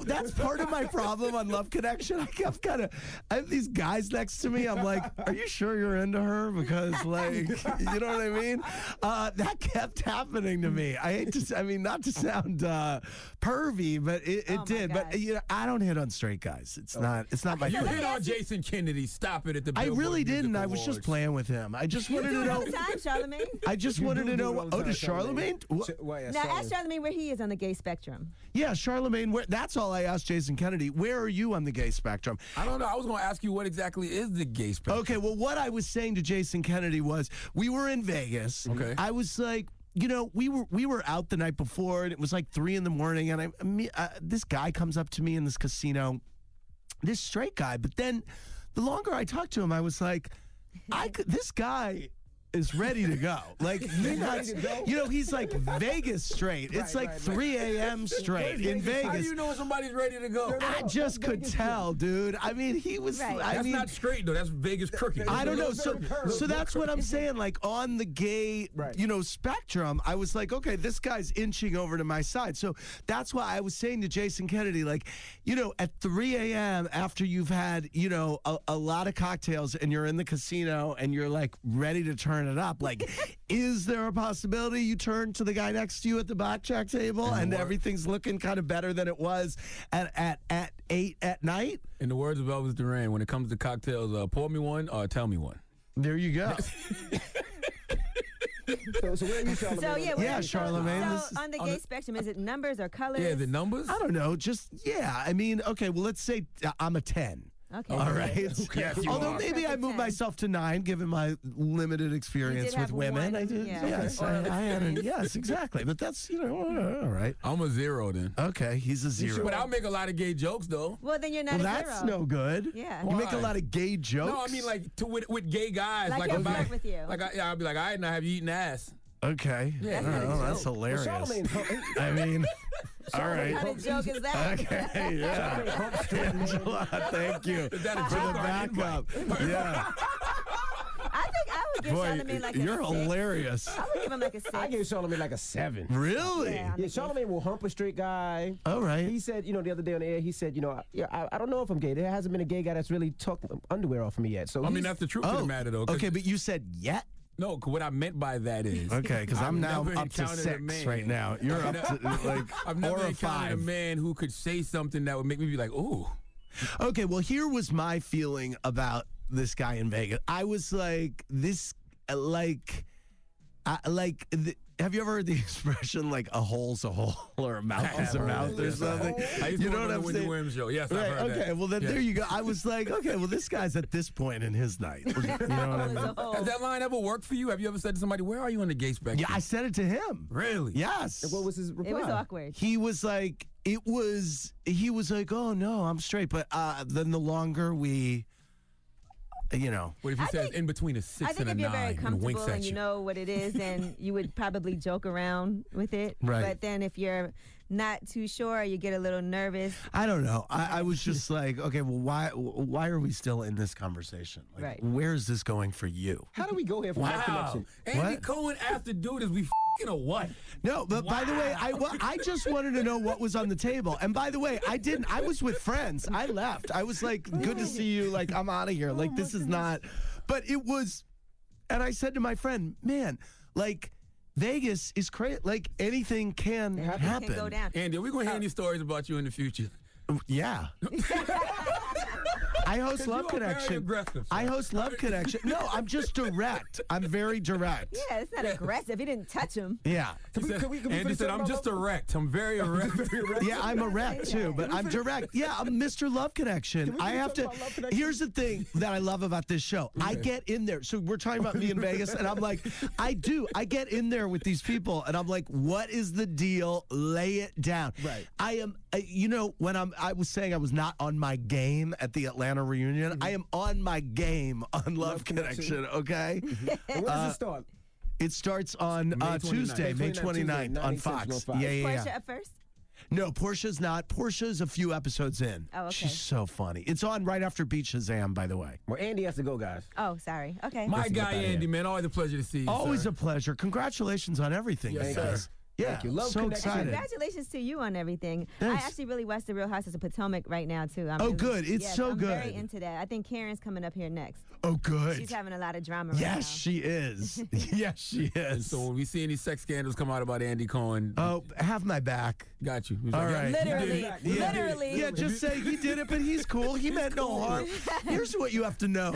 Speaker 15: That's part of my problem on Love Connection. I have these guys next to me. I'm like, are you sure you're into her? Because like, you know what I mean? That kept happening to me. I mean, not to sound pervy, but it did.
Speaker 3: gosh.
Speaker 15: But you know, I don't hit on straight guys. It's not my
Speaker 2: You
Speaker 15: thing.
Speaker 2: hit on Jason Kennedy. Stop it at the
Speaker 15: I
Speaker 2: Billboard
Speaker 15: really
Speaker 2: Music
Speaker 15: didn't. I was
Speaker 2: Awards.
Speaker 15: just playing with him. I just wanted
Speaker 3: You
Speaker 15: to
Speaker 3: do it all
Speaker 15: know.
Speaker 3: the time, Charlamagne.
Speaker 15: I just wanted to know. Oh, does Charlamagne?
Speaker 3: Now, ask Charlamagne where he is on the gay spectrum.
Speaker 15: Yeah, Charlamagne. That's all I asked Jason Kennedy. Where are you on the gay spectrum?
Speaker 2: I don't know. I was going to ask you what exactly is the gay spectrum.
Speaker 15: Okay, well, what I was saying to Jason Kennedy was we were in Vegas.
Speaker 2: Okay.
Speaker 15: I was like, you know, we were out the night before, and it was like 3 a.m, and this guy comes up to me in this casino, this straight guy. But then, the longer I talked to him, I was like, this guy is ready to go. Like, he's like Vegas straight. It's like 3 a.m. straight in Vegas.
Speaker 2: How do you know when somebody's ready to go?
Speaker 15: I just could tell, dude. I mean, he was.
Speaker 3: Right.
Speaker 2: That's not straight, though. That's Vegas crooked.
Speaker 15: I don't know. So that's what I'm saying. Like on the gay, spectrum, I was like, okay, this guy's inching over to my side. So that's why I was saying to Jason Kennedy, like, at 3 a.m. after you've had, a lot of cocktails and you're in the casino and you're like ready to turn it up. Like, is there a possibility you turn to the guy next to you at the blackjack table and everything's looking kind of better than it was at 8 at night?
Speaker 2: In the words of Elvis Duran, when it comes to cocktails, pour me one or tell me one.
Speaker 15: There you go.
Speaker 1: So where are you, Charlamagne?
Speaker 3: So
Speaker 15: Yeah, Charlamagne.
Speaker 3: So on the gay spectrum, is it numbers or colors?
Speaker 2: Yeah, the numbers?
Speaker 15: I don't know. Just, I mean, okay, well, let's say I'm a 10.
Speaker 3: Okay.
Speaker 15: All right.
Speaker 2: Yes, you
Speaker 15: Although
Speaker 2: are.
Speaker 15: maybe I moved myself to 9, given my limited experience with
Speaker 3: have
Speaker 15: women.
Speaker 3: one,
Speaker 15: I did.
Speaker 3: yeah.
Speaker 15: Yes, I had. Yes, exactly. But that's all right.
Speaker 2: I'm a 0 then.
Speaker 15: Okay, he's a 0.
Speaker 2: But I'll make a lot of gay jokes though.
Speaker 3: Well, then you're not
Speaker 15: Well,
Speaker 3: a
Speaker 15: that's
Speaker 3: 0.
Speaker 15: no good.
Speaker 3: Yeah.
Speaker 15: You make a
Speaker 2: Why?
Speaker 15: lot of gay jokes.
Speaker 2: No, I mean like with gay guys.
Speaker 3: Like he'll flirt with you.
Speaker 2: I'll be like, all right, now have you eaten ass?
Speaker 15: Okay.
Speaker 2: Yeah,
Speaker 15: that's hilarious. I mean, all right.
Speaker 3: What kind of joke is that?
Speaker 15: Okay, yeah. Angela, thank you for the backup. Yeah.
Speaker 3: I think I would give Charlamagne like a
Speaker 15: you're
Speaker 3: 6.
Speaker 15: hilarious.
Speaker 3: I would give him like a 6.
Speaker 1: I gave Charlamagne like a 7.
Speaker 15: Really?
Speaker 3: Yeah,
Speaker 1: Charlamagne will hump a straight guy.
Speaker 15: All right.
Speaker 1: He said, the other day on the air, he said, I don't know if I'm gay. There hasn't been a gay guy that's really took underwear off of me yet. So
Speaker 2: I mean, that's the truth of the matter, though.
Speaker 15: Okay, but you said yet?
Speaker 2: No, what I meant by that is...
Speaker 15: Okay, because I'm now
Speaker 2: never
Speaker 15: up to
Speaker 2: encountered a
Speaker 15: 6
Speaker 2: man.
Speaker 15: right now. You're up to like
Speaker 2: I've never
Speaker 15: 4 or
Speaker 2: encountered
Speaker 15: 5.
Speaker 2: a man who could say something that would make me be like, ooh.
Speaker 15: Okay, well, here was my feeling about this guy in Vegas. I was like, have you ever heard the expression like a hole's a hole or a mouth is a mouth or something?
Speaker 2: I used
Speaker 15: You
Speaker 2: to
Speaker 15: know
Speaker 2: work
Speaker 15: what
Speaker 2: on
Speaker 15: I'm
Speaker 2: the Wendy
Speaker 15: saying?
Speaker 2: Williams show. Yes,
Speaker 15: Right,
Speaker 2: I've heard
Speaker 15: okay,
Speaker 2: that.
Speaker 15: well then
Speaker 2: Yes.
Speaker 15: there you go. I was like, okay, well this guy's at this point in his night. You know what I mean?
Speaker 2: Has that line ever worked for you? Have you ever said to somebody, where are you on the gay spectrum?
Speaker 15: Yeah, I said it to him.
Speaker 2: Really?
Speaker 15: Yes.
Speaker 1: What was his reply?
Speaker 3: It was awkward.
Speaker 15: He was like, he was like, oh no, I'm straight. But then the longer we,
Speaker 2: What if he says in between a 6
Speaker 3: I think
Speaker 2: and a
Speaker 3: if you're
Speaker 2: 9
Speaker 3: very
Speaker 2: and
Speaker 3: comfortable
Speaker 2: winks at
Speaker 3: and you know what it is, then you would probably joke around with it.
Speaker 15: Right.
Speaker 3: But then if you're not too sure, you get a little nervous.
Speaker 15: I don't know. I was just like, okay, well, why are we still in this conversation? Like,
Speaker 3: Right.
Speaker 15: where is this going for you?
Speaker 1: How do we go here for that
Speaker 2: Wow.
Speaker 1: connection?
Speaker 2: Andy
Speaker 15: What?
Speaker 2: Cohen after do this, we f***ing or what?
Speaker 15: No, but by the way, I just wanted to know what was on the table. And by the way, I didn't. I was with friends. I left. I was like, good to see you. Like, I'm out of here. Like, this is not. But it was, and I said to my friend, man, like, Vegas is crazy. Like, anything can happen.
Speaker 3: Can go down.
Speaker 2: Andy, are we going to hear any stories about you in the future?
Speaker 15: Yeah. I host Love
Speaker 2: you are very
Speaker 15: Connection.
Speaker 2: aggressive,
Speaker 15: I host Love Connection. No, I'm just direct. I'm very direct.
Speaker 3: Yeah, it's not aggressive. He didn't touch him.
Speaker 15: Yeah.
Speaker 2: Andy said, I'm just erect. I'm very erect.
Speaker 15: Yeah, I'm erect too, but I'm direct. Yeah, I'm Mr. Love Connection. I have to. Here's the thing that I love about this show. I get in there. So we're talking about me in Vegas, and I'm like, I get in there with these people, and I'm like, what is the deal? Lay it down.
Speaker 1: Right.
Speaker 15: I am. When I was saying I was not on my game at the Atlanta reunion. I am on my game on Love Connection. Okay.
Speaker 1: And when does it start?
Speaker 15: It starts on Tuesday, May 29th on Fox. Yeah.
Speaker 3: Portia at first?
Speaker 15: No, Portia's not. Portia's a few episodes in.
Speaker 3: Oh, okay.
Speaker 15: She's so funny. It's on right after Beach Shazam, by the way.
Speaker 1: Well, Andy has to go, guys.
Speaker 3: Oh, sorry. Okay.
Speaker 2: My guy, Andy, man, always a pleasure to see you.
Speaker 15: Always
Speaker 2: sir.
Speaker 15: a pleasure. Congratulations on everything,
Speaker 2: Yes,
Speaker 15: guys.
Speaker 2: sir.
Speaker 15: Yeah,
Speaker 1: Thank you. Love
Speaker 15: so
Speaker 1: Connection.
Speaker 15: excited.
Speaker 3: Congratulations to you on everything.
Speaker 15: Thanks.
Speaker 3: I actually really watch The Real Houses of Potomac right now, too.
Speaker 15: Good. It's so
Speaker 3: I'm
Speaker 15: good.
Speaker 3: very into that. I think Karen's coming up here next.
Speaker 15: Oh, good.
Speaker 3: She's having a lot of drama right
Speaker 15: Yes, she is. Yes, she
Speaker 2: And
Speaker 15: is.
Speaker 2: so when we see any sex scandals come out about Andy Cohen,
Speaker 15: Oh, have my back.
Speaker 2: got you. He's
Speaker 15: All
Speaker 2: like,
Speaker 15: right.
Speaker 3: Literally.
Speaker 15: Yeah.
Speaker 3: Literally.
Speaker 15: Yeah, just say he did it, but he's cool. He meant no harm. Here's what you have to know.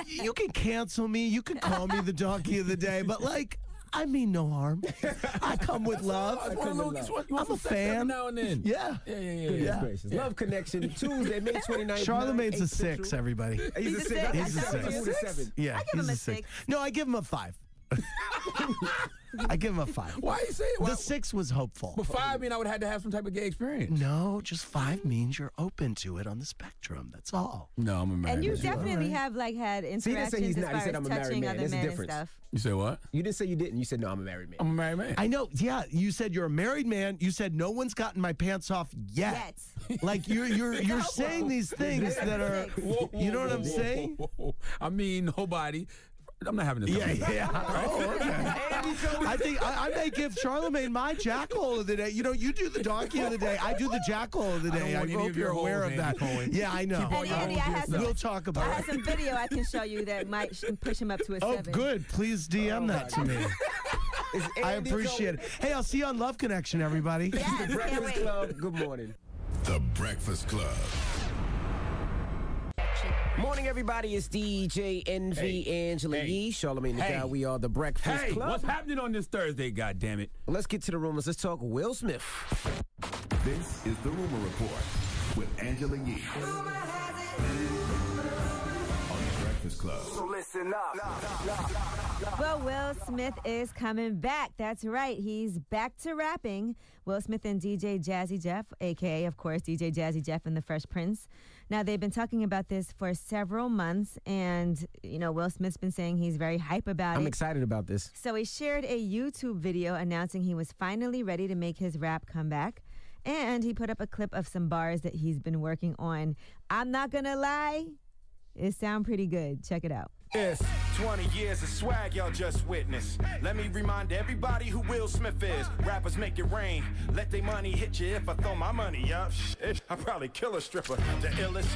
Speaker 15: You can cancel me. You can call me the donkey of the day, but like, I mean no harm. I come with love. I'm a fan.
Speaker 2: Now and then.
Speaker 15: Yeah.
Speaker 1: Goodness gracious. Love Connection, Tuesday, May 29th.
Speaker 15: Charlamagne's
Speaker 1: 9, 8
Speaker 15: a 6,
Speaker 1: Central.
Speaker 15: everybody.
Speaker 1: He's a 6.
Speaker 15: He's a
Speaker 1: I thought he
Speaker 15: 6.
Speaker 1: was a 7.
Speaker 15: Yeah,
Speaker 3: I give
Speaker 15: he's
Speaker 3: him a
Speaker 15: 6.
Speaker 3: 6.
Speaker 15: No, I give him a 5. I give him a 5.
Speaker 2: Why you say it?
Speaker 15: The 6 was hopeful.
Speaker 2: But 5 mean I would have had to have some type of gay experience.
Speaker 15: No, just 5 means you're open to it on the spectrum. That's all.
Speaker 2: No, I'm a married
Speaker 3: And you
Speaker 2: man.
Speaker 3: definitely have had
Speaker 1: he didn't
Speaker 3: interactions
Speaker 1: say he's
Speaker 3: as
Speaker 1: not.
Speaker 3: far
Speaker 1: He said
Speaker 3: as
Speaker 1: I'm a married
Speaker 3: touching
Speaker 1: man.
Speaker 3: other
Speaker 1: There's a
Speaker 3: men and
Speaker 1: difference.
Speaker 3: stuff.
Speaker 2: You say what?
Speaker 1: You didn't say you didn't. You said, no, I'm a married man.
Speaker 2: I'm a married man.
Speaker 15: I know. Yeah, you said you're a married man. You said no one's gotten my pants off yet. Like you're saying these things that are. You know what I'm saying?
Speaker 2: I mean, nobody. I'm not having this.
Speaker 15: Yeah. Oh, okay. I think I may give Charlamagne my jackal of the day. You know, you do the donkey of the day. I do the jackal of the
Speaker 2: I don't
Speaker 15: day. I
Speaker 2: want any
Speaker 15: hope
Speaker 2: of
Speaker 15: you're
Speaker 2: your
Speaker 15: aware
Speaker 2: holes,
Speaker 15: of that.
Speaker 2: Andy Cohen.
Speaker 15: Yeah, I know.
Speaker 2: Keep all
Speaker 3: And
Speaker 2: your
Speaker 3: Andy,
Speaker 2: holes
Speaker 3: I
Speaker 2: to
Speaker 3: have
Speaker 2: yourself.
Speaker 15: We'll talk about
Speaker 3: I
Speaker 15: it.
Speaker 3: have some video I can show you that might push him up to a 7.
Speaker 15: Good. Please DM that to me. I appreciate it. Hey, I'll see you on Love Connection, everybody.
Speaker 3: Yes, can't
Speaker 1: Breakfast
Speaker 3: wait.
Speaker 1: Club, good morning.
Speaker 5: The Breakfast Club.
Speaker 1: Morning, everybody. It's DJ Envy, Angela Yee, Charlamagne the Guy. We are the Breakfast
Speaker 2: Hey,
Speaker 1: Club.
Speaker 2: what's happening on this Thursday, goddammit?
Speaker 1: Let's get to the rumors. Let's talk Will Smith.
Speaker 5: This is the Rumor Report with Angela Yee. Breakfast Club.
Speaker 11: So listen up.
Speaker 3: Well, Will Smith is coming back. That's right. He's back to rapping. Will Smith and DJ Jazzy Jeff, a.k.a., of course, DJ Jazzy Jeff and the Fresh Prince. Now, they've been talking about this for several months, and, you know, Will Smith's been saying he's very hype about it.
Speaker 1: I'm excited about this.
Speaker 3: So he shared a YouTube video announcing he was finally ready to make his rap comeback. And he put up a clip of some bars that he's been working on. I'm not going to lie, it sound pretty good. Check it out.
Speaker 17: It's 20 years of swag y'all just witnessed. Let me remind everybody who Will Smith is. Rappers make it rain. Let their money hit you if I throw my money up. Shit, I'd probably kill a stripper. The illest,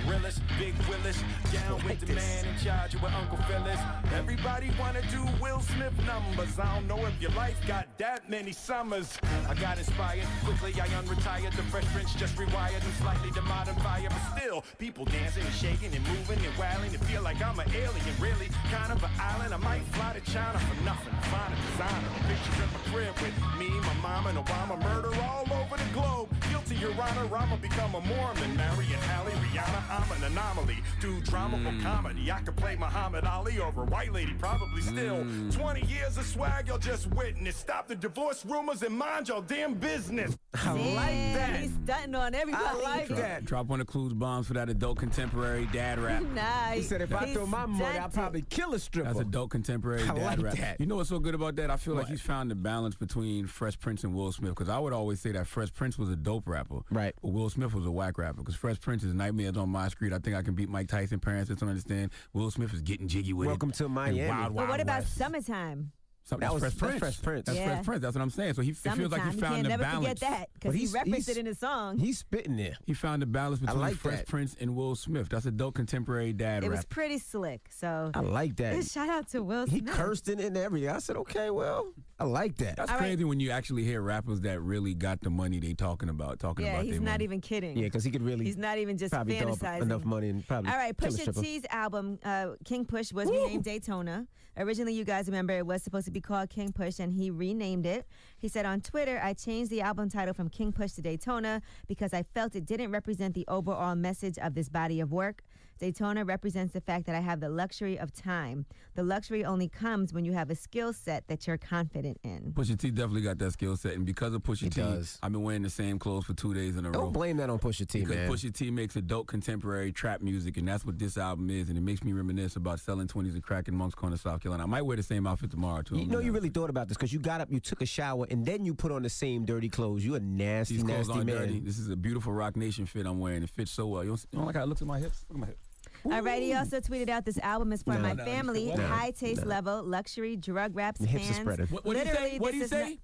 Speaker 17: realest, big Willis. Down with the man in charge with Uncle Phyllis. Everybody wanna do Will Smith numbers. I don't know if your life got that many summers. I got inspired. Quickly I unretired. The Fresh Prince just rewired and slightly the modern fire. But still, people dancing and shaking and moving and wailing and feel like I'm an alien. Really kind of an island. I might fly to China for nothing. Find a designer. Pictures in my crib with me, my mom, and Obama. Murder all over the globe. Guilty, Your Honor. I'ma become a Mormon. Marry and Halle, Rihanna. I'm an anomaly. Do drama or comedy. I could play Muhammad Ali or a white lady. Probably still. 20 years of swag y'all just witnessed. Stop the divorce rumors and mind your damn business.
Speaker 3: I like that. He's stunting on everybody.
Speaker 15: I like that.
Speaker 2: Drop one of Clues bombs for that adult contemporary dad rap.
Speaker 3: Nah,
Speaker 1: He said if I throw my money, I'll probably kill a stripper.
Speaker 2: That's adult contemporary
Speaker 1: I
Speaker 2: dad
Speaker 1: like
Speaker 2: rap.
Speaker 1: that.
Speaker 2: You know what's so good about that? I feel like he's found the balance between Fresh Prince and Will Smith, because I would always say that Fresh Prince was a dope rapper.
Speaker 1: Right.
Speaker 2: But Will Smith was a whack rapper, because Fresh Prince is Nightmares on My Street. I think I can beat Mike Tyson. Parents don't understand. Will Smith is getting jiggy with
Speaker 1: Welcome
Speaker 2: it.
Speaker 1: to Miami.
Speaker 2: And Wild,
Speaker 3: But
Speaker 2: Wild
Speaker 3: what about
Speaker 2: West.
Speaker 3: Summertime?
Speaker 2: That was Fresh Prince.
Speaker 1: Fresh Prince.
Speaker 2: That's
Speaker 3: Yeah.
Speaker 2: Fresh Prince. That's what I'm saying. So it feels like
Speaker 3: Summertime.
Speaker 2: he
Speaker 3: You
Speaker 2: found
Speaker 3: can't
Speaker 2: the
Speaker 3: never
Speaker 2: balance.
Speaker 3: forget that because
Speaker 1: But
Speaker 3: he
Speaker 1: he's-
Speaker 3: referenced
Speaker 1: he's-
Speaker 3: it in his song.
Speaker 1: He's spitting there.
Speaker 2: He found the balance between
Speaker 1: like
Speaker 2: Fresh
Speaker 1: that.
Speaker 2: Prince and Will Smith. That's adult contemporary dad
Speaker 3: It
Speaker 2: rap.
Speaker 3: was pretty slick. So
Speaker 1: I like that.
Speaker 3: shout out to Will
Speaker 1: He
Speaker 3: Smith.
Speaker 1: cursed it and everything. I said, okay, well, I like that.
Speaker 2: That's
Speaker 3: All right.
Speaker 2: crazy when you actually hear rappers that really got the money they talking about.
Speaker 3: Yeah, he's
Speaker 2: their
Speaker 3: not
Speaker 2: money.
Speaker 3: even kidding.
Speaker 1: Yeah, because he could really
Speaker 3: He's not even just
Speaker 1: probably throw up
Speaker 3: fantasizing.
Speaker 1: enough money and probably
Speaker 3: All right,
Speaker 1: kill a
Speaker 3: Pusha
Speaker 1: stripper.
Speaker 3: T's album, King Push, was renamed Daytona. Originally, you guys remember it was supposed to be called King Push, and he renamed it. He said on Twitter, I changed the album title from King Push to Daytona because I felt it didn't represent the overall message of this body of work. Daytona represents the fact that I have the luxury of time. The luxury only comes when you have a skill set that you're confident in.
Speaker 2: Pusha T definitely got that skill set, and because of Pusha T,
Speaker 1: does.
Speaker 2: I've been wearing the same clothes for 2 days in a row.
Speaker 1: Don't blame that on Pusha T,
Speaker 2: Because
Speaker 1: man.
Speaker 2: Pusha T makes adult contemporary trap music, and that's what this album is, and it makes me reminisce about selling 20s and crack in Moncks Corner, South Carolina. I might wear the same outfit tomorrow, too.
Speaker 1: You know you really thought about this because you got up, you took a shower, and then you put on the same dirty clothes. You a nasty,
Speaker 2: These clothes
Speaker 1: nasty
Speaker 2: aren't
Speaker 1: man.
Speaker 2: dirty. This is a beautiful Rock Nation fit I'm wearing. It fits so well. You don't like how it looks at my hips? Look at my hips.
Speaker 3: All right, he also tweeted out this album is for my
Speaker 2: no,
Speaker 3: family,
Speaker 2: no,
Speaker 3: high taste level, luxury, drug raps,
Speaker 1: Your hips are
Speaker 3: fans.
Speaker 1: spreading.
Speaker 2: What do you
Speaker 3: Literally,
Speaker 2: say? What do you
Speaker 3: this is
Speaker 2: say?
Speaker 3: not-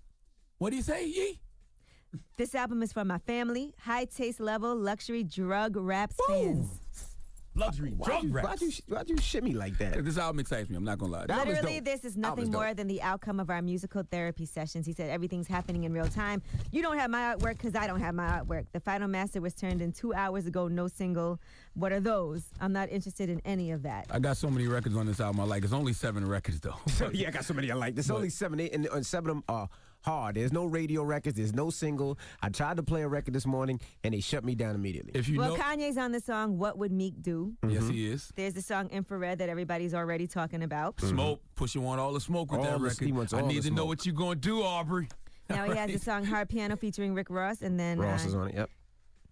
Speaker 2: What do you say, Yee?
Speaker 3: This album is for my family, high taste level, luxury, drug raps, fans.
Speaker 2: Luxury drug raps.
Speaker 1: Why'd you shimmy like that?
Speaker 2: This album excites me. I'm not going to lie.
Speaker 1: That was
Speaker 3: Literally,
Speaker 1: dope.
Speaker 3: this is
Speaker 1: That
Speaker 3: nothing
Speaker 1: was dope.
Speaker 3: more than the outcome of our musical therapy sessions. He said everything's happening in real time. You don't have my artwork because I don't have my artwork. The final master was turned in 2 hours ago, no single. What are those? I'm not interested in any of that.
Speaker 2: I got so many records on this album I like. It's only 7 records, though.
Speaker 1: So, yeah, I got so many I like. There's only 7, 8, and 7 of them are hard. There's no radio records. There's no single. I tried to play a record this morning, and they shut me down immediately.
Speaker 2: If you
Speaker 3: Well,
Speaker 2: know,
Speaker 3: Kanye's on the song What Would Meek Do?
Speaker 2: yes, he is.
Speaker 3: There's the song Infrared that everybody's already talking about.
Speaker 2: Smoke. Pusha want all the smoke with
Speaker 1: All
Speaker 2: that
Speaker 1: the-
Speaker 2: record.
Speaker 1: he wants
Speaker 2: I
Speaker 1: all
Speaker 2: need
Speaker 1: the
Speaker 2: to know
Speaker 1: smoke.
Speaker 2: what you going to do, Aubrey.
Speaker 3: Now he has the song Hard Piano featuring Rick Ross, and then
Speaker 1: Ross is on it, yep.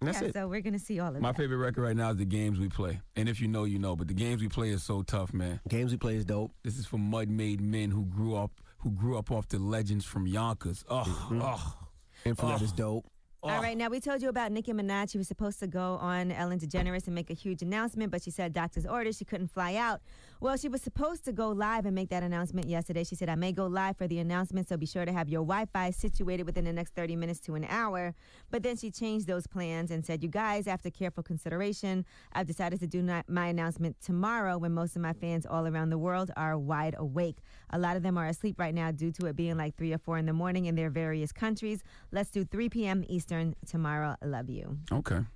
Speaker 1: And that's
Speaker 3: yeah,
Speaker 1: it.
Speaker 3: so we're gonna see all of
Speaker 2: My
Speaker 3: that.
Speaker 2: favorite record right now is The Games We Play. And if you know, you know. But The Games We Play is so tough, man.
Speaker 1: Games we play is dope.
Speaker 2: This is for mud-made men who grew up off the legends from Yonkers.
Speaker 1: Infrared is dope.
Speaker 3: All right, now we told you about Nicki Minaj. She was supposed to go on Ellen DeGeneres and make a huge announcement, but she said doctor's orders, she couldn't fly out. Well, she was supposed to go live and make that announcement yesterday. She said, I may go live for the announcement, so be sure to have your Wi-Fi situated within the next 30 minutes to an hour. But then she changed those plans and said, you guys, after careful consideration, I've decided to do my announcement tomorrow when most of my fans all around the world are wide awake. A lot of them are asleep right now due to it being like 3 or 4 in the morning in their various countries. Let's do 3 p.m. Eastern tomorrow. I love you.
Speaker 2: Okay. And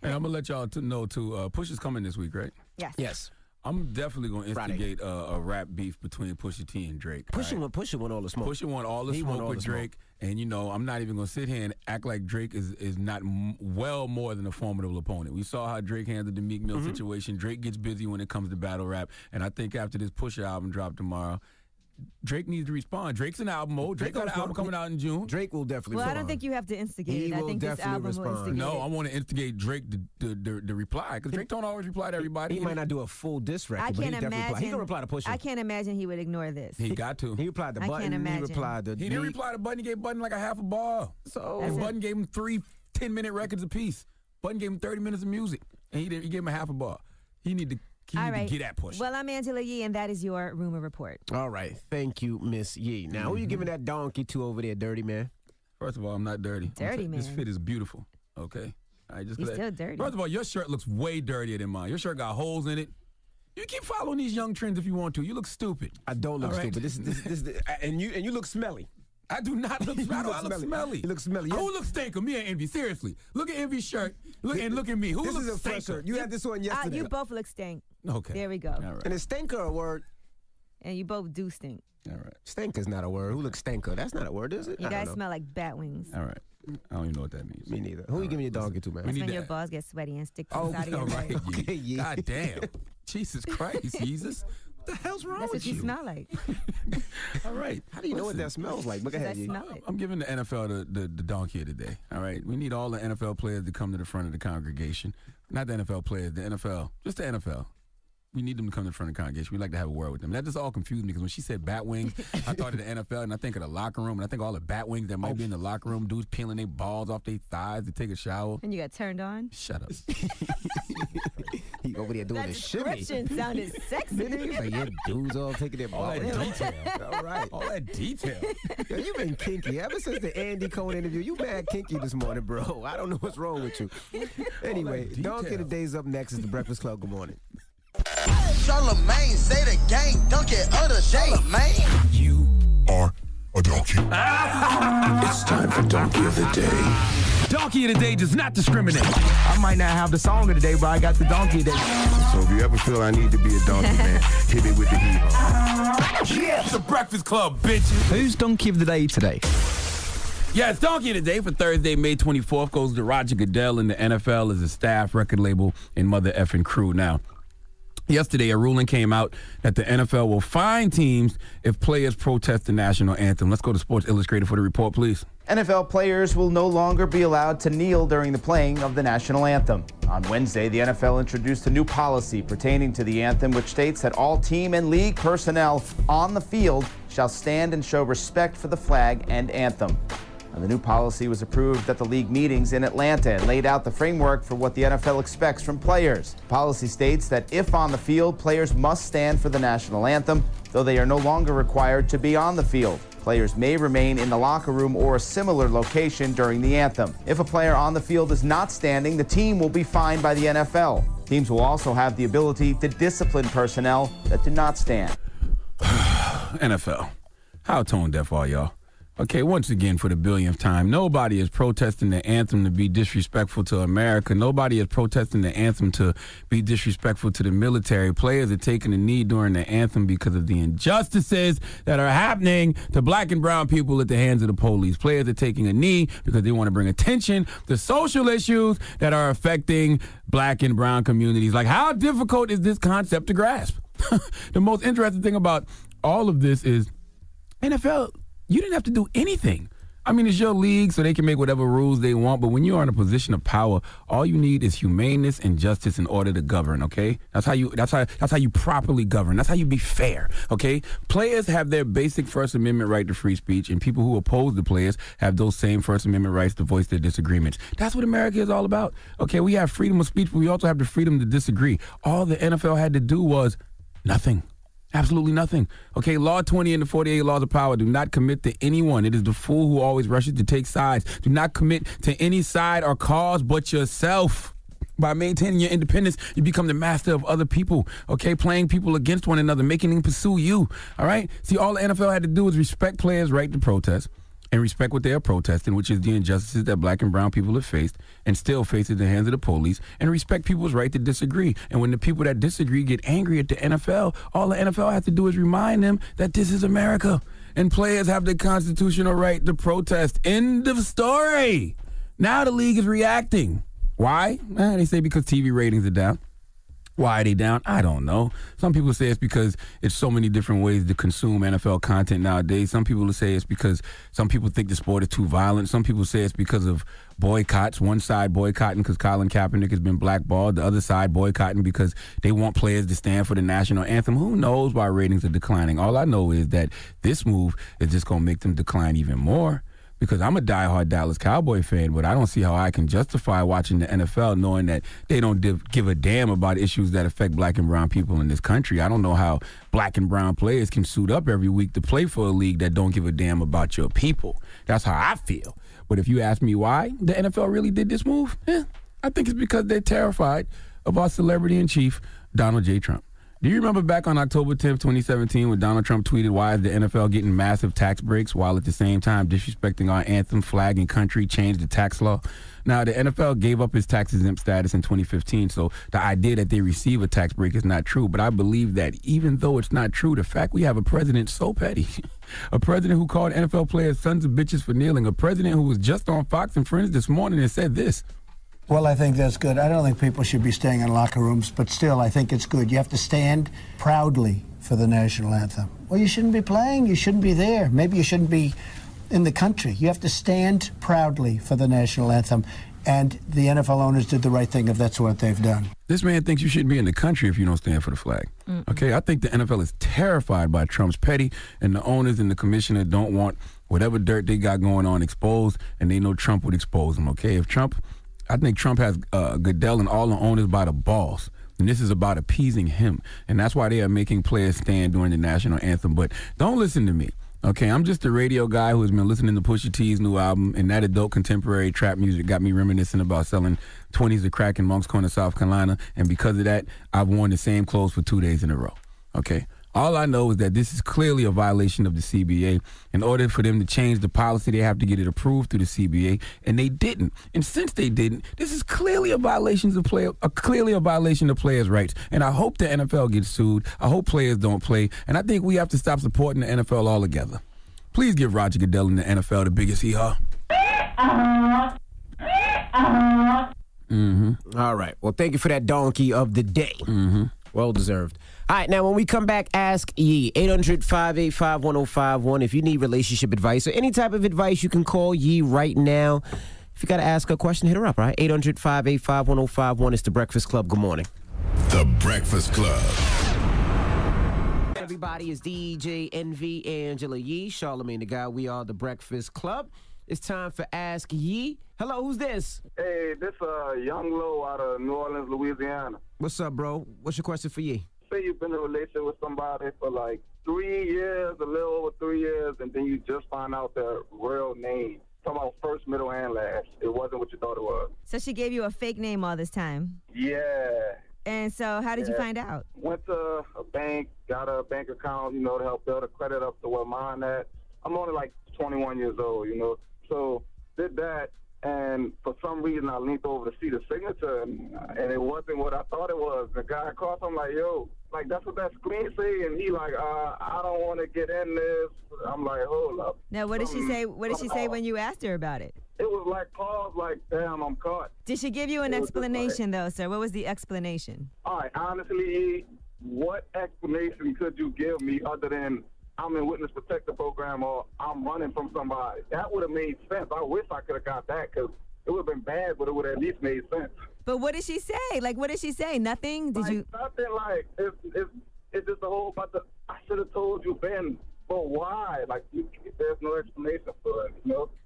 Speaker 2: I'm going to let y'all know, too, Push is coming this week, right?
Speaker 3: Yes.
Speaker 1: Yes.
Speaker 2: I'm definitely going to instigate a rap beef between Pusha T and Drake.
Speaker 1: Pusha won all the smoke.
Speaker 2: Pusha won all the smoke with Drake. And, I'm not even going to sit here and act like Drake is not well more than a formidable opponent. We saw how Drake handled the Meek Mill situation. Drake gets busy when it comes to battle rap. And I think after this Pusha album drop tomorrow, Drake needs to respond. Drake's in album mode. Drake got an album coming out in June.
Speaker 1: Drake will definitely
Speaker 3: respond. I don't think you have to instigate it. I think this album will instigate it.
Speaker 2: No, I want to instigate Drake to reply, because Drake don't always reply to everybody.
Speaker 1: He might not do a full diss record, but he definitely reply. He can reply to Pusha.
Speaker 3: I can't imagine he would ignore this.
Speaker 2: He got to.
Speaker 1: He replied to Button.
Speaker 3: I can't imagine.
Speaker 2: He didn't reply to Button. He gave Button like a half a bar. So Button gave him 3 10-minute records apiece. Button gave him 30 minutes of music, and he gave him a half a bar. He need to get at Pusha.
Speaker 3: Well, I'm Angela Yee, and that is your rumor report.
Speaker 1: All right. Thank you, Miss Yee. Now, who you giving that donkey to over there, Dirty Man?
Speaker 2: First of all, I'm not dirty.
Speaker 3: Dirty Man.
Speaker 2: This fit is beautiful, okay?
Speaker 3: You're still dirty.
Speaker 2: First of all, your shirt looks way dirtier than mine. Your shirt got holes in it. You keep following these young trends if you want to. You look stupid.
Speaker 1: I don't look stupid. This and you look smelly.
Speaker 2: I do not look smelly. I look smelly.
Speaker 1: You look smelly.
Speaker 2: Who looks stinker? Me or Envy? Seriously. Look at Envy's shirt. Look at me. Who
Speaker 1: this
Speaker 2: looks
Speaker 1: is a fresh
Speaker 2: stinker?
Speaker 1: shirt. You had this on yesterday.
Speaker 3: You both look stink.
Speaker 2: Okay.
Speaker 3: There we go.
Speaker 2: All right.
Speaker 1: And is stinker a word?
Speaker 3: And you both do stink.
Speaker 2: All right.
Speaker 1: Stinker's not a word. Who looks stinker? That's not a word, is it?
Speaker 3: You guys smell like bat wings.
Speaker 2: All right. I don't even know what that means.
Speaker 1: Me neither. Who you giving your donkey to, man?
Speaker 3: That's when your balls get sweaty and stick
Speaker 2: Oh,
Speaker 3: out of your
Speaker 2: right.
Speaker 3: mouth.
Speaker 1: Okay, yeah.
Speaker 2: God damn. Jesus Christ, Jesus. What the hell's wrong
Speaker 3: That's
Speaker 2: with
Speaker 3: what you smell like.
Speaker 2: All right.
Speaker 1: How do you know what that smells like? Look ahead.
Speaker 3: I smell it.
Speaker 2: I'm giving the NFL the donkey of the day. All right. We need all the NFL players to come to the front of the congregation. Not the NFL players, the NFL. Just the NFL. We need them to come to the front of the congregation. We'd like to have a word with them. That just all confused me, because when she said bat wings, I thought of the NFL, and I think of the locker room, and I think all the bat wings that might be in the locker room, dudes peeling their balls off their thighs to take a shower.
Speaker 3: And you got turned on?
Speaker 2: Shut up.
Speaker 1: He over there doing
Speaker 3: That
Speaker 1: his shimmy.
Speaker 3: description sounded sexy.
Speaker 1: He's like, yeah, dudes all taking their
Speaker 2: All
Speaker 1: balls.
Speaker 2: that detail.
Speaker 1: All right.
Speaker 2: All that detail.
Speaker 1: Yo, you been kinky. Ever since the Andy Cohen interview, you mad kinky this morning, bro. I don't know what's wrong with you. Anyway, Donkey of the Day's up next. Is the Breakfast Club. Good morning.
Speaker 11: Charlamagne, say the gang, dunk it other Charlamagne.
Speaker 5: You are a donkey. It's time for Donkey of the Day.
Speaker 2: Donkey of the Day does not discriminate.
Speaker 11: I might not have the song of the day, but I got the donkey of the day.
Speaker 5: So if you ever feel I need to be a donkey, man, hit me with the heat.
Speaker 2: Yeah, it's the Breakfast Club, bitches.
Speaker 11: Who's donkey of the day today?
Speaker 2: Yeah, it's Donkey of the Day for Thursday, May 24th. Goes to Roger Goodell in the NFL as a staff, record label, and mother effing crew. Now, yesterday, a ruling came out that the NFL will fine teams if players protest the national anthem. Let's go to Sports Illustrated for the report, please.
Speaker 18: NFL players will no longer be allowed to kneel during the playing of the national anthem. On Wednesday, the NFL introduced a new policy pertaining to the anthem, which states that all team and league personnel on the field shall stand and show respect for the flag and anthem. And the new policy was approved at the league meetings in Atlanta and laid out the framework for what the NFL expects from players. The policy states that if on the field, players must stand for the national anthem, though they are no longer required to be on the field. Players may remain in the locker room or a similar location during the anthem. If a player on the field is not standing, the team will be fined by the NFL. Teams will also have the ability to discipline personnel that do not stand.
Speaker 2: NFL. How tone deaf are y'all? Okay, once again, for the billionth time, nobody is protesting the anthem to be disrespectful to America. Nobody is protesting the anthem to be disrespectful to the military. Players are taking a knee during the anthem because of the injustices that are happening to black and brown people at the hands of the police. Players are taking a knee because they want to bring attention to social issues that are affecting black and brown communities. Like, how difficult is this concept to grasp? The most interesting thing about all of this is NFL, you didn't have to do anything. I mean, it's your league, so they can make whatever rules they want, but when you are in a position of power, all you need is humaneness and justice in order to govern, okay? That's how you properly govern. That's how you be fair, okay? Players have their basic First Amendment right to free speech, and people who oppose the players have those same First Amendment rights to voice their disagreements. That's what America is all about. Okay, we have freedom of speech, but we also have the freedom to disagree. All the NFL had to do was nothing. Absolutely nothing. Okay, Law 20 and the 48 Laws of Power do not commit to anyone. It is the fool who always rushes to take sides. Do not commit to any side or cause but yourself. By maintaining your independence, you become the master of other people, okay? Playing people against one another, making them pursue you, all right? See, all the NFL had to do was respect players' right to protest, and respect what they are protesting, which is the injustices that black and brown people have faced and still face at the hands of the police, and respect people's right to disagree. And when the people that disagree get angry at the NFL, all the NFL has to do is remind them that this is America, and players have the constitutional right to protest. End of story. Now the league is reacting. Why? They say because TV ratings are down. Why are they down? I don't know. Some people say it's because it's so many different ways to consume NFL content nowadays. Some people say it's because some people think the sport is too violent. Some people say it's because of boycotts. One side boycotting because Colin Kaepernick has been blackballed. The other side boycotting because they want players to stand for the national anthem. Who knows why ratings are declining? All I know is that this move is just going to make them decline even more. Because I'm a diehard Dallas Cowboy fan, but I don't see how I can justify watching the NFL knowing that they don't give a damn about issues that affect black and brown people in this country. I don't know how black and brown players can suit up every week to play for a league that don't give a damn about your people. That's how I feel. But if you ask me why the NFL really did this move, I think it's because they're terrified of our celebrity in chief, Donald J. Trump. Do you remember back on October 10th, 2017, when Donald Trump tweeted, "Why is the NFL getting massive tax breaks while at the same time disrespecting our anthem, flag, and country, changed the tax law?" Now, the NFL gave up its tax-exempt status in 2015, so the idea that they receive a tax break is not true. But I believe that even though it's not true, the fact we have a president so petty, a president who called NFL players sons of bitches for kneeling, a president who was just on Fox and Friends this morning and said this.
Speaker 19: Well, I think that's good. I don't think people should be staying in locker rooms, but still, I think it's good. You have to stand proudly for the national anthem. Well, you shouldn't be playing. You shouldn't be there. Maybe you shouldn't be in the country. You have to stand proudly for the national anthem. And the NFL owners did the right thing if that's what they've done.
Speaker 2: This man thinks you shouldn't be in the country if you don't stand for the flag. Okay, I think the NFL is terrified by Trump's petty, and the owners and the commissioner don't want whatever dirt they got going on exposed, and they know Trump would expose them, okay? I think Trump has Goodell and all the owners by the balls. And this is about appeasing him. And that's why they are making players stand during the national anthem. But don't listen to me, okay? I'm just a radio guy who has been listening to Pusha T's new album, and that adult contemporary trap music got me reminiscing about selling 20s of crack in Moncks Corner, South Carolina. And because of that, I've worn the same clothes for 2 days in a row, okay? All I know is that this is clearly a violation of the CBA. In order for them to change the policy, they have to get it approved through the CBA, and they didn't. And since they didn't, this is clearly a violation of players' rights. And I hope the NFL gets sued. I hope players don't play. And I think we have to stop supporting the NFL altogether. Please give Roger Goodell and the NFL the biggest hee-haw.
Speaker 1: All right. Well, thank you for that donkey of the day. Well deserved. All right, now when we come back, Ask Yee, 800-585-1051. If you need relationship advice or any type of advice, you can call Yee right now. If you got to ask a question, hit her up, all right? 800-585-1051. It's The Breakfast Club. Good morning.
Speaker 5: The Breakfast Club.
Speaker 1: Everybody, is DJ Envy, Angela Yee, Charlamagne the Guy. We are The Breakfast Club. It's time for Ask Yee. Hello, who's this?
Speaker 20: Hey, this Young Low out of New Orleans, Louisiana.
Speaker 1: What's up, bro? What's your question for Yee?
Speaker 20: Say you've been in a relationship with somebody for like 3 years, a little over 3 years, and then you just find out their real name. Talking about first, middle, and last. It wasn't what you thought it was.
Speaker 3: So she gave you a fake name all this time?
Speaker 20: Yeah.
Speaker 3: And so how did you find out?
Speaker 20: Went to a bank, got a bank account, to help build a credit up to where mine at. I'm only like 21 years old, So did that, and for some reason I leaned over to see the signature, and it wasn't what I thought it was. The guy called, I'm like, yo, like that's what that screen say, and he like, I don't want to get in this. I'm like, hold up.
Speaker 3: Now, what did she say? What did she say when you asked her about it?
Speaker 20: It was like pause, like damn, I'm caught.
Speaker 3: Did she give you an explanation though, sir? What was the explanation?
Speaker 20: All right, honestly, what explanation could you give me other than I'm in witness protection program or I'm running from somebody? That would have made sense. I wish I could have got that because it would have been bad, but it would have at least made sense.
Speaker 3: But what did she say? Like, what did she say? Nothing? Did you?
Speaker 20: Nothing. Like, it's just a whole bunch of, I should have told you, Ben, but why? Like, there's no explanation for it,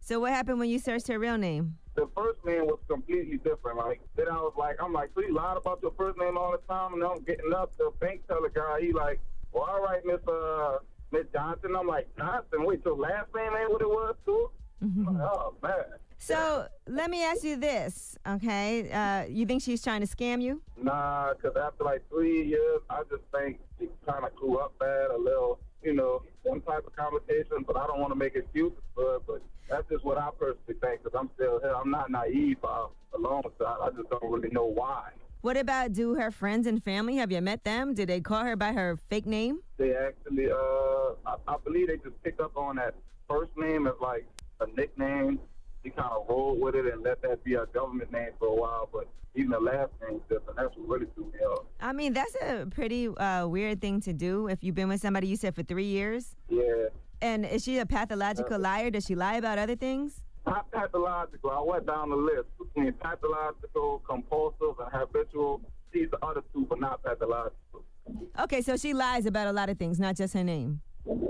Speaker 3: So what happened when you searched her real name?
Speaker 20: The first name was completely different. Like, then I was like, so you lied about your first name all the time, and I'm getting up. The bank teller guy, he like, well, all right, Miss Johnson. I'm like, Johnson? Wait, your last name ain't what it was, too? I'm like, oh, man.
Speaker 3: So let me ask you this, okay? You think she's trying to scam you?
Speaker 20: Nah, because after like 3 years, I just think she kind of grew up bad a little. some type of conversation, but I don't want to make excuses for it. But that's just what I personally think, because I'm still here. I'm not naive along with that. I just don't really know why.
Speaker 3: What about her friends and family? Have you met them? Did they call her by her fake name?
Speaker 20: They actually, I believe they just picked up on that first name as like a nickname. She kind of rolled with it and let that be a government name for a while, but even the last name's different. That's what really threw me off.
Speaker 3: I mean, that's a pretty weird thing to do if you've been with somebody, you said, for 3 years.
Speaker 20: Yeah.
Speaker 3: And is she a pathological liar? Does she lie about other things?
Speaker 20: Not pathological. I went down the list between pathological, compulsive, and habitual. She's the other two, but not pathological.
Speaker 3: Okay, so she lies about a lot of things, not just her name.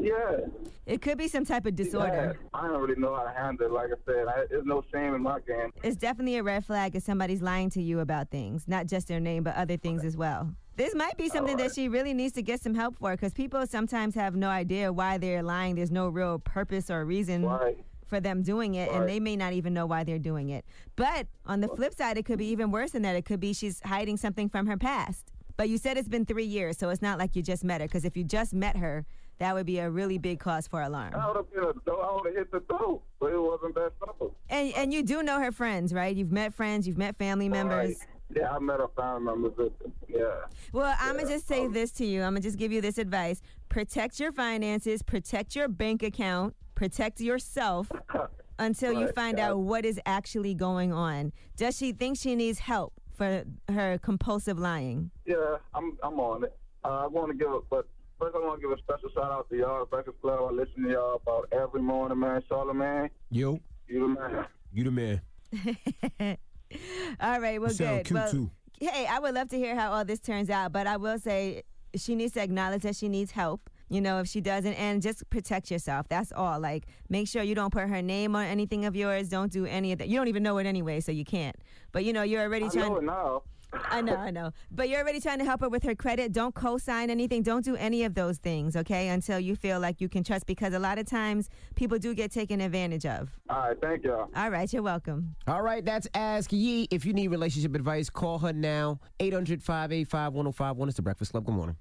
Speaker 20: Yeah.
Speaker 3: It could be some type of disorder.
Speaker 20: Yeah. I don't really know how to handle it. Like I said, there's no shame in my game.
Speaker 3: It's definitely a red flag if somebody's lying to you about things, not just their name, but other things as well. This might be something that she really needs to get some help for, because people sometimes have no idea why they're lying. There's no real purpose or reason for them doing it, and they may not even know why they're doing it. But on the flip side, it could be even worse than that. It could be she's hiding something from her past. But you said it's been 3 years, so it's not like you just met her, because if you just met her, that would be a really big cause for alarm.
Speaker 20: I would have hit the throat, but it wasn't that simple.
Speaker 3: And you do know her friends, right? You've met friends, you've met family members.
Speaker 20: Yeah, I met her family members. Yeah.
Speaker 3: Well, I'm going to just say this to you. I'm going to just give you this advice. Protect your finances, protect your bank account, protect yourself until you find out what is actually going on. Does she think she needs help for her compulsive lying?
Speaker 20: Yeah, I'm on it. I want to give it, but first, I want to give a special shout out to y'all, Breakfast Club. I listen to y'all about every morning, man. Charlamagne.
Speaker 1: Yo.
Speaker 20: You the man.
Speaker 1: You the man.
Speaker 3: All right, well,
Speaker 1: You sound
Speaker 3: good.
Speaker 1: cute,
Speaker 3: Well,
Speaker 1: too.
Speaker 3: hey, I would love to hear how all this turns out, but I will say she needs to acknowledge that she needs help. If she doesn't, and just protect yourself. That's all. Like, make sure you don't put her name on anything of yours. Don't do any of that. You don't even know it anyway, so you can't. But, you're already trying.
Speaker 20: I know it now.
Speaker 3: I know. But you're already trying to help her with her credit. Don't co-sign anything. Don't do any of those things, okay, until you feel like you can trust, because a lot of times people do get taken advantage of.
Speaker 20: All right, thank y'all.
Speaker 3: All right, you're welcome.
Speaker 1: All right, that's Ask Yee. If you need relationship advice, call her now. 800-585-1051. It's The Breakfast Club. Good morning.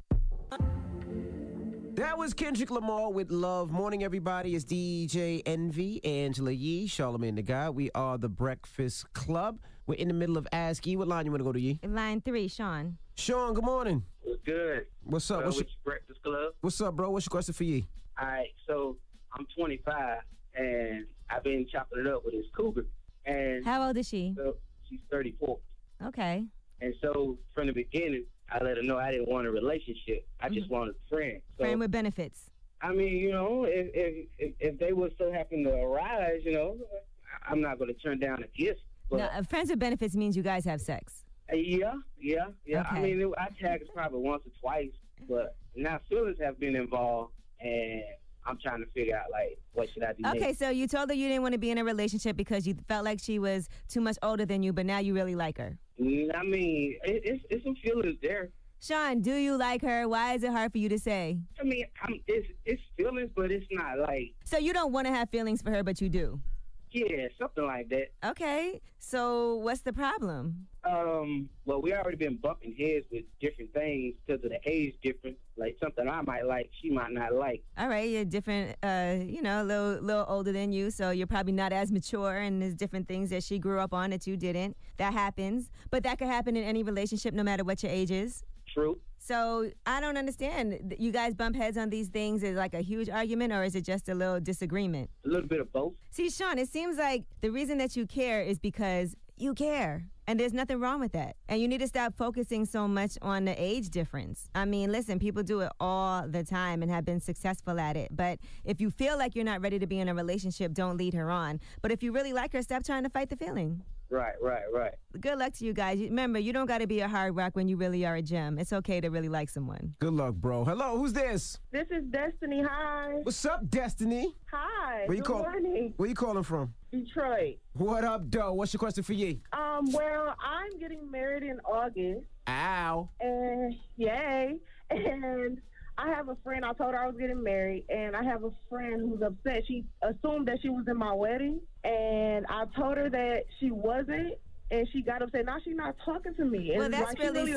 Speaker 1: That was Kendrick Lamar with Love. Morning, everybody. It's DJ Envy, Angela Yee, Charlamagne the God. We are The Breakfast Club. We're in the middle of Ask Yee. What line you want to go to, Yee?
Speaker 3: Line 3, Sean.
Speaker 1: Sean, good morning.
Speaker 21: What's good?
Speaker 1: What's up?
Speaker 21: What's your Breakfast Club?
Speaker 1: What's up, bro? What's your question for Yee?
Speaker 21: All right, so I'm 25, and I've been chopping it up with this cougar. And
Speaker 3: how old is she?
Speaker 21: So she's 34.
Speaker 3: Okay.
Speaker 21: And so from the beginning, I let her know I didn't want a relationship. I just wanted a friend. So,
Speaker 3: friend with benefits.
Speaker 21: I mean, if they were so happen to arise, I'm not going to turn down a gift.
Speaker 3: No, friends with benefits means you guys have sex.
Speaker 21: Yeah.
Speaker 3: Okay.
Speaker 21: I mean, I tagged probably once or twice, but now feelings have been involved, and I'm trying to figure out, what should I do
Speaker 3: Okay,
Speaker 21: next?
Speaker 3: so you told her you didn't want to be in a relationship because you felt like she was too much older than you, but now you really like her.
Speaker 21: I mean, it's some feelings there.
Speaker 3: Sean, do you like her? Why is it hard for you to say?
Speaker 21: I mean, it's feelings, but it's not like...
Speaker 3: So you don't want to have feelings for her, but you do?
Speaker 21: Yeah, something like that.
Speaker 3: Okay, so what's the problem?
Speaker 21: Well, we already been bumping heads with different things because of the age difference. Like something I might like, she might not like.
Speaker 3: All right, you're different, a little older than you, so you're probably not as mature, and there's different things that she grew up on that you didn't. That happens, but that could happen in any relationship, no matter what your age is.
Speaker 21: True.
Speaker 3: So I don't understand. You guys bump heads on these things. Is it like a huge argument, or is it just a little disagreement?
Speaker 21: A little bit of both.
Speaker 3: See, Sean, it seems like the reason that you care is because you care. And there's nothing wrong with that. And you need to stop focusing so much on the age difference. I mean, listen, people do it all the time and have been successful at it. But if you feel like you're not ready to be in a relationship, don't lead her on. But if you really like her, stop trying to fight the feeling.
Speaker 21: Right.
Speaker 3: Good luck to you guys. Remember, you don't got to be a hard rock when you really are a gem. It's okay to really like someone.
Speaker 1: Good luck, bro. Hello, who's this?
Speaker 22: This is Destiny. Hi.
Speaker 1: What's up, Destiny?
Speaker 22: Hi.
Speaker 1: Good
Speaker 22: morning.
Speaker 1: Where you calling from?
Speaker 22: Detroit.
Speaker 1: What up, though? What's your question for Yee?
Speaker 22: Well, I'm getting married in August.
Speaker 1: Ow.
Speaker 22: And yay. And I have a friend. I told her I was getting married, and I have a friend who's upset. She assumed that she was in my wedding, and I told her that she wasn't, and she got upset. Now she's not talking to me.
Speaker 3: Well,
Speaker 22: and
Speaker 3: that's
Speaker 22: really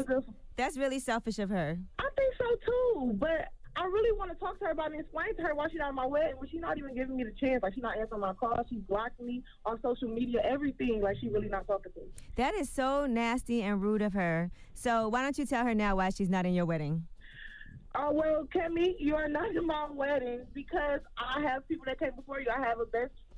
Speaker 3: that's really selfish of her.
Speaker 22: I think so too, but I really want to talk to her about it and explain to her why she's not at my wedding, but she's not even giving me the chance. Like, she's not answering my calls. She's blocking me on social media, everything. Like, she really not talking to me.
Speaker 3: That is so nasty and rude of her. So why don't you tell her now why she's not in your wedding?
Speaker 22: Well, Kemi, you are not in my wedding because I have people that came before you. I have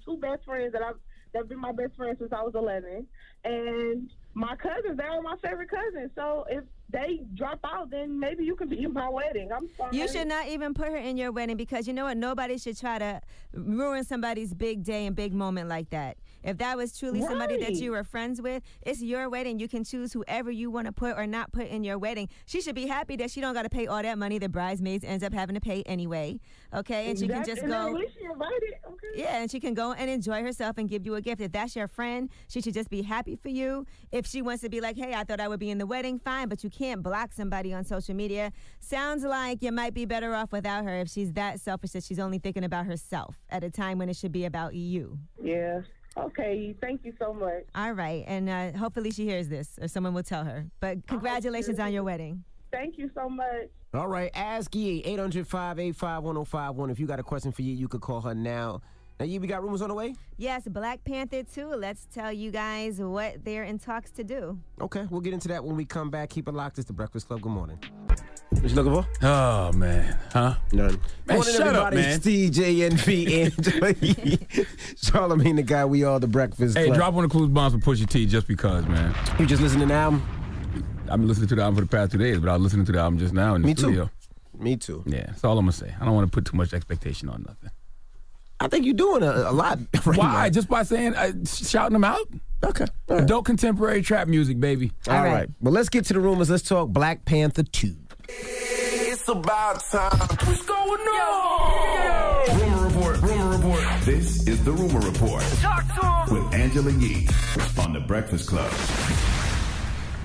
Speaker 22: two best friends that have been my best friends since I was 11. And my cousins, they are my favorite cousins. So if they drop out, then maybe you can be in my wedding. I'm sorry.
Speaker 3: You should not even put her in your wedding because you know what? Nobody should try to ruin somebody's big day and big moment like that. If that was truly somebody that you were friends with, it's your wedding. You can choose whoever you want to put or not put in your wedding. She should be happy that she don't got to pay all that money the bridesmaids ends up having to pay anyway. Okay, and she can just go.
Speaker 22: At least she invited. Okay.
Speaker 3: Yeah, and she can go and enjoy herself and give you a gift. If that's your friend, she should just be happy for you. If she wants to be like, hey, I thought I would be in the wedding, fine, but you can't block somebody on social media. Sounds like you might be better off without her if she's that selfish that she's only thinking about herself at a time when it should be about you.
Speaker 22: Yeah. Okay, thank you so much.
Speaker 3: All right, and hopefully she hears this or someone will tell her. But congratulations on your wedding.
Speaker 22: Thank you so much.
Speaker 1: All right, ask Yee, 800-585-1051. If you got a question for Yee, you could call her now. Now, Yee, we got rumors on the way?
Speaker 3: Yes, Black Panther 2. Let's tell you guys what they're in talks to do.
Speaker 1: Okay, we'll get into that when we come back. Keep it locked. It's The Breakfast Club. Good morning. What you looking for?
Speaker 2: Oh, man. Huh?
Speaker 1: None.
Speaker 2: Man,
Speaker 1: Morning,
Speaker 2: shut up,
Speaker 1: everybody.
Speaker 2: man.
Speaker 1: It's TJ, Angela, Charlamagne, the guy we all, The Breakfast Club.
Speaker 2: Hey, drop one of the clues bombs for Pusha T just because, man.
Speaker 1: You just listening to the album?
Speaker 2: I've been listening to the album for the past 2 days, but I was listening to the album just now in the studio.
Speaker 1: Me too.
Speaker 2: Yeah, that's all I'm going to say. I don't want to put too much expectation on nothing.
Speaker 1: I think you're doing a lot. Right
Speaker 2: Why?
Speaker 1: now.
Speaker 2: Just by saying, shouting them out?
Speaker 1: Okay.
Speaker 2: Adult contemporary trap music, baby.
Speaker 1: All right. Well, let's get to the rumors. Let's talk Black Panther 2.
Speaker 17: It's about time. What's going on?
Speaker 5: Rumor report. Rumor report. This is the Rumor Report
Speaker 17: Talk to him.
Speaker 5: with Angela Yee on The Breakfast Club.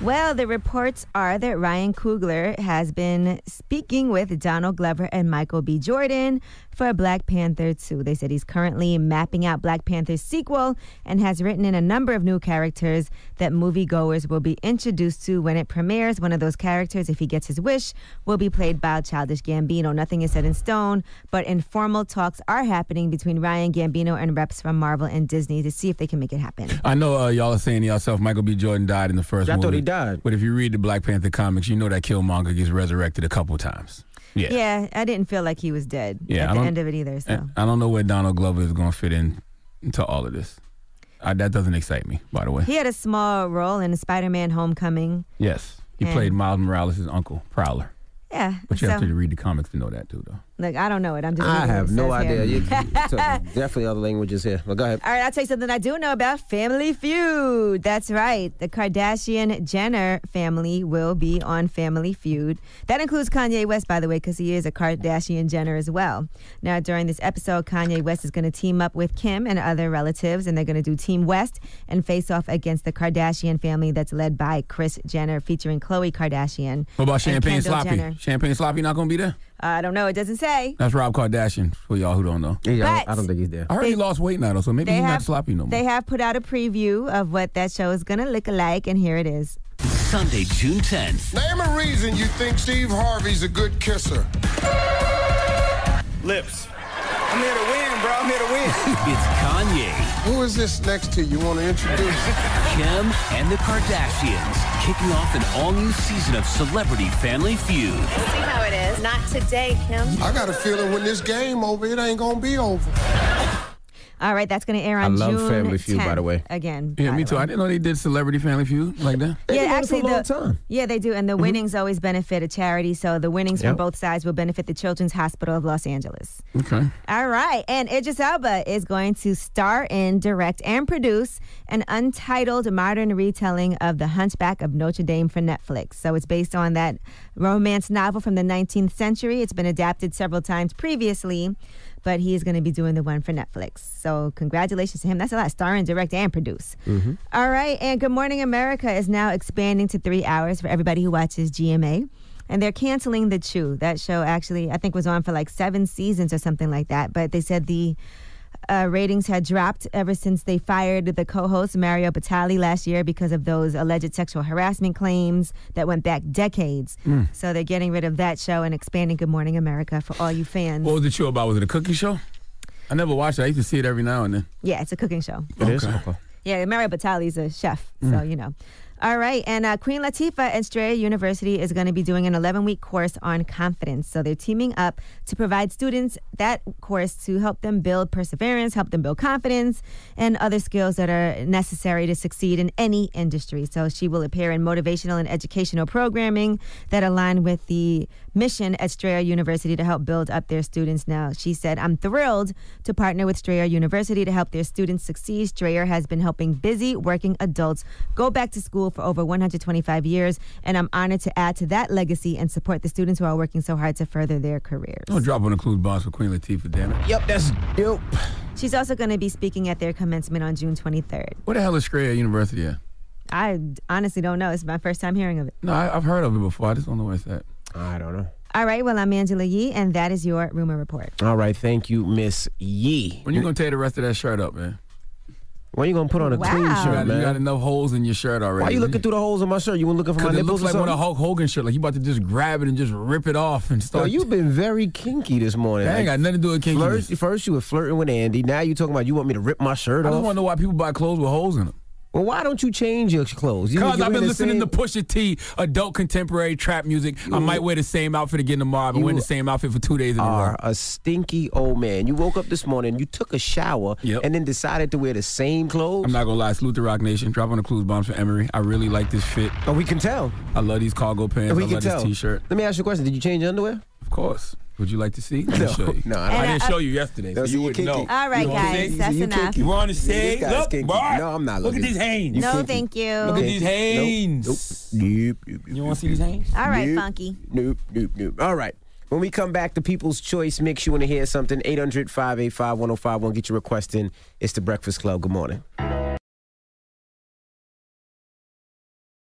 Speaker 3: Well, the reports are that Ryan Coogler has been speaking with Donald Glover and Michael B. Jordan for Black Panther 2. They said he's currently mapping out Black Panther's sequel and has written in a number of new characters that moviegoers will be introduced to when it premieres. One of those characters, if he gets his wish, will be played by Childish Gambino. Nothing is set in stone, but informal talks are happening between Ryan, Gambino, and reps from Marvel and Disney to see if they can make it happen.
Speaker 2: I know y'all are saying to yourself, Michael B. Jordan died in the first movie.
Speaker 1: I thought he died.
Speaker 2: But if you read the Black Panther comics, you know that Killmonger gets resurrected a couple times.
Speaker 3: Yeah, I didn't feel like he was dead at the end of it either. So
Speaker 2: I don't know where Donald Glover is going to fit into all of this. That doesn't excite me, by the way.
Speaker 3: he had a small role in Spider-Man: Homecoming.
Speaker 2: Yes. He played Miles Morales' uncle, Prowler.
Speaker 3: Yeah.
Speaker 2: But you have to read the comics to know that, too, though.
Speaker 3: Look, I don't know it. I'm just.
Speaker 1: I
Speaker 3: reading
Speaker 1: have
Speaker 3: what it
Speaker 1: no
Speaker 3: says
Speaker 1: idea.
Speaker 3: here.
Speaker 1: Definitely other languages here. Well, go ahead.
Speaker 3: All right, I'll tell you something I do know about Family Feud. That's right. The Kardashian-Jenner family will be on Family Feud. That includes Kanye West, by the way, because he is a Kardashian-Jenner as well. Now, during this episode, Kanye West is going to team up with Kim and other relatives, and they're going to do Team West and face off against the Kardashian family that's led by Kris Jenner, featuring Khloe Kardashian.
Speaker 2: What about Champagne
Speaker 3: Kendall
Speaker 2: Sloppy?
Speaker 3: Jenner.
Speaker 2: Champagne Sloppy not going to be there?
Speaker 3: I don't know. It doesn't say.
Speaker 2: That's Rob Kardashian, for y'all who don't know.
Speaker 1: Yeah, I don't think he's there.
Speaker 2: I heard he lost weight now, though, so maybe he's not sloppy no more.
Speaker 3: They have put out a preview of what that show is going to look like, and here it is.
Speaker 7: Sunday, June 10th.
Speaker 8: Name a reason you think Steve Harvey's a good kisser.
Speaker 7: Lips. I'm here to win, bro. I'm here to win. It's Kanye.
Speaker 8: Who is this next to you? Want to introduce?
Speaker 7: Kim and the Kardashians kicking off an all-new season of Celebrity Family Feud.
Speaker 23: See how it is. Not today, Kim.
Speaker 8: I got a feeling when this game over, it ain't going to be over.
Speaker 3: All right, that's going to air on June 10th.
Speaker 1: I love Family Feud, by the way.
Speaker 3: Again.
Speaker 2: Yeah, me too. I didn't know they did Celebrity Family Feud like that.
Speaker 3: Yeah, actually,
Speaker 1: time.
Speaker 3: Yeah, they do, and the winnings always benefit a charity. So the winnings from both sides will benefit the Children's Hospital of Los Angeles.
Speaker 2: Okay.
Speaker 3: All right, and Idris Elba is going to star in, direct, and produce an untitled modern retelling of The Hunchback of Notre Dame for Netflix. So it's based on that romance novel from the 19th century. It's been adapted several times previously, but he's going to be doing the one for Netflix. So congratulations to him. That's a lot. Star in, direct, and produce.
Speaker 1: Mm-hmm.
Speaker 3: All right, and Good Morning America is now expanding to 3 hours for everybody who watches GMA. And they're canceling The Chew. That show actually, I think, was on for like 7 seasons or something like that. But they said the ratings had dropped ever since they fired the co-host Mario Batali last year because of those alleged sexual harassment claims that went back decades. So they're getting rid of that show and expanding Good Morning America for all you fans.
Speaker 2: What was the show about? Was it a cooking show? I never watched it. I used to see it every now and then.
Speaker 3: Yeah, it's a cooking show.
Speaker 1: It is? Okay.
Speaker 3: Yeah, Mario Batali's a chef, so you know. All right, and Queen Latifah and Strayer University is going to be doing an 11-week course on confidence. So they're teaming up to provide students that course to help them build perseverance, help them build confidence, and other skills that are necessary to succeed in any industry. So she will appear in motivational and educational programming that align with the mission at Strayer University to help build up their students. Now, she said, I'm thrilled to partner with Strayer University to help their students succeed. Strayer has been helping busy working adults go back to school for over 125 years, and I'm honored to add to that legacy and support the students who are working so hard to further their careers.
Speaker 2: Don't drop on the clues bombs for Queen Latifah, damn it.
Speaker 1: Yep, that's dope.
Speaker 3: She's also going to be speaking at their commencement on June 23rd.
Speaker 2: What the hell is Strayer University at?
Speaker 3: I honestly don't know. It's my first time hearing of it.
Speaker 2: No, I've heard of it before. I just don't know where it's at.
Speaker 1: I don't know.
Speaker 3: All right, well, I'm Angela Yee, and that is your Rumor Report.
Speaker 1: All right, thank you, Miss Yee.
Speaker 2: When you going to tear the rest of that shirt up, man?
Speaker 1: When you gonna put on a clean shirt, man?
Speaker 2: You got enough holes in your shirt already.
Speaker 1: Why you looking through the holes in my shirt? You want looking for my
Speaker 2: Because it
Speaker 1: nipples
Speaker 2: looks
Speaker 1: or
Speaker 2: like one
Speaker 1: something?
Speaker 2: of Hulk Hogan shirt. Like you about to just grab it and just rip it off and start.
Speaker 1: Yo, you've been very kinky this morning.
Speaker 2: That ain't got nothing to do with kinkiness.
Speaker 1: First you were flirting with Andy. Now you talking about you want me to rip my shirt
Speaker 2: I
Speaker 1: off?
Speaker 2: just want to know why people buy clothes with holes in them.
Speaker 1: Well, why don't you change your clothes?
Speaker 2: Because I've been listening to Pusha T, adult contemporary trap music. I might wear the same outfit again tomorrow. I've been wearing the same outfit for 2 days in a row.
Speaker 1: You are a stinky old man. You woke up this morning, you took a shower, and then decided to wear the same clothes?
Speaker 2: I'm not going to lie. Salute the Rock Nation. Drop on the clues bombs for Emery. I really like this fit.
Speaker 1: Oh, we can tell.
Speaker 2: I love these cargo pants.
Speaker 1: We
Speaker 2: I
Speaker 1: can
Speaker 2: love
Speaker 1: tell.
Speaker 2: this T-shirt.
Speaker 1: Let me ask you a question. Did you change your underwear?
Speaker 2: Of course. Would you like to see? Let me show you.
Speaker 1: No,
Speaker 2: I didn't show you yesterday, so you wouldn't know.
Speaker 3: All right,
Speaker 2: You want to
Speaker 3: guys,
Speaker 2: see?
Speaker 3: that's enough.
Speaker 2: You want to see?
Speaker 1: This guy's
Speaker 2: Look,
Speaker 1: kinky.
Speaker 2: boy.
Speaker 1: No, I'm not
Speaker 2: Look at
Speaker 1: looking.
Speaker 2: these Hanes.
Speaker 3: No, thank you.
Speaker 2: Look at these Hanes.
Speaker 1: Nope.
Speaker 2: You want to see these Hanes?
Speaker 3: All right, Funky.
Speaker 1: Nope. All right. When we come back, the People's Choice makes you want to hear something. 800-585-1051. Get your request in. It's The Breakfast Club. Good morning.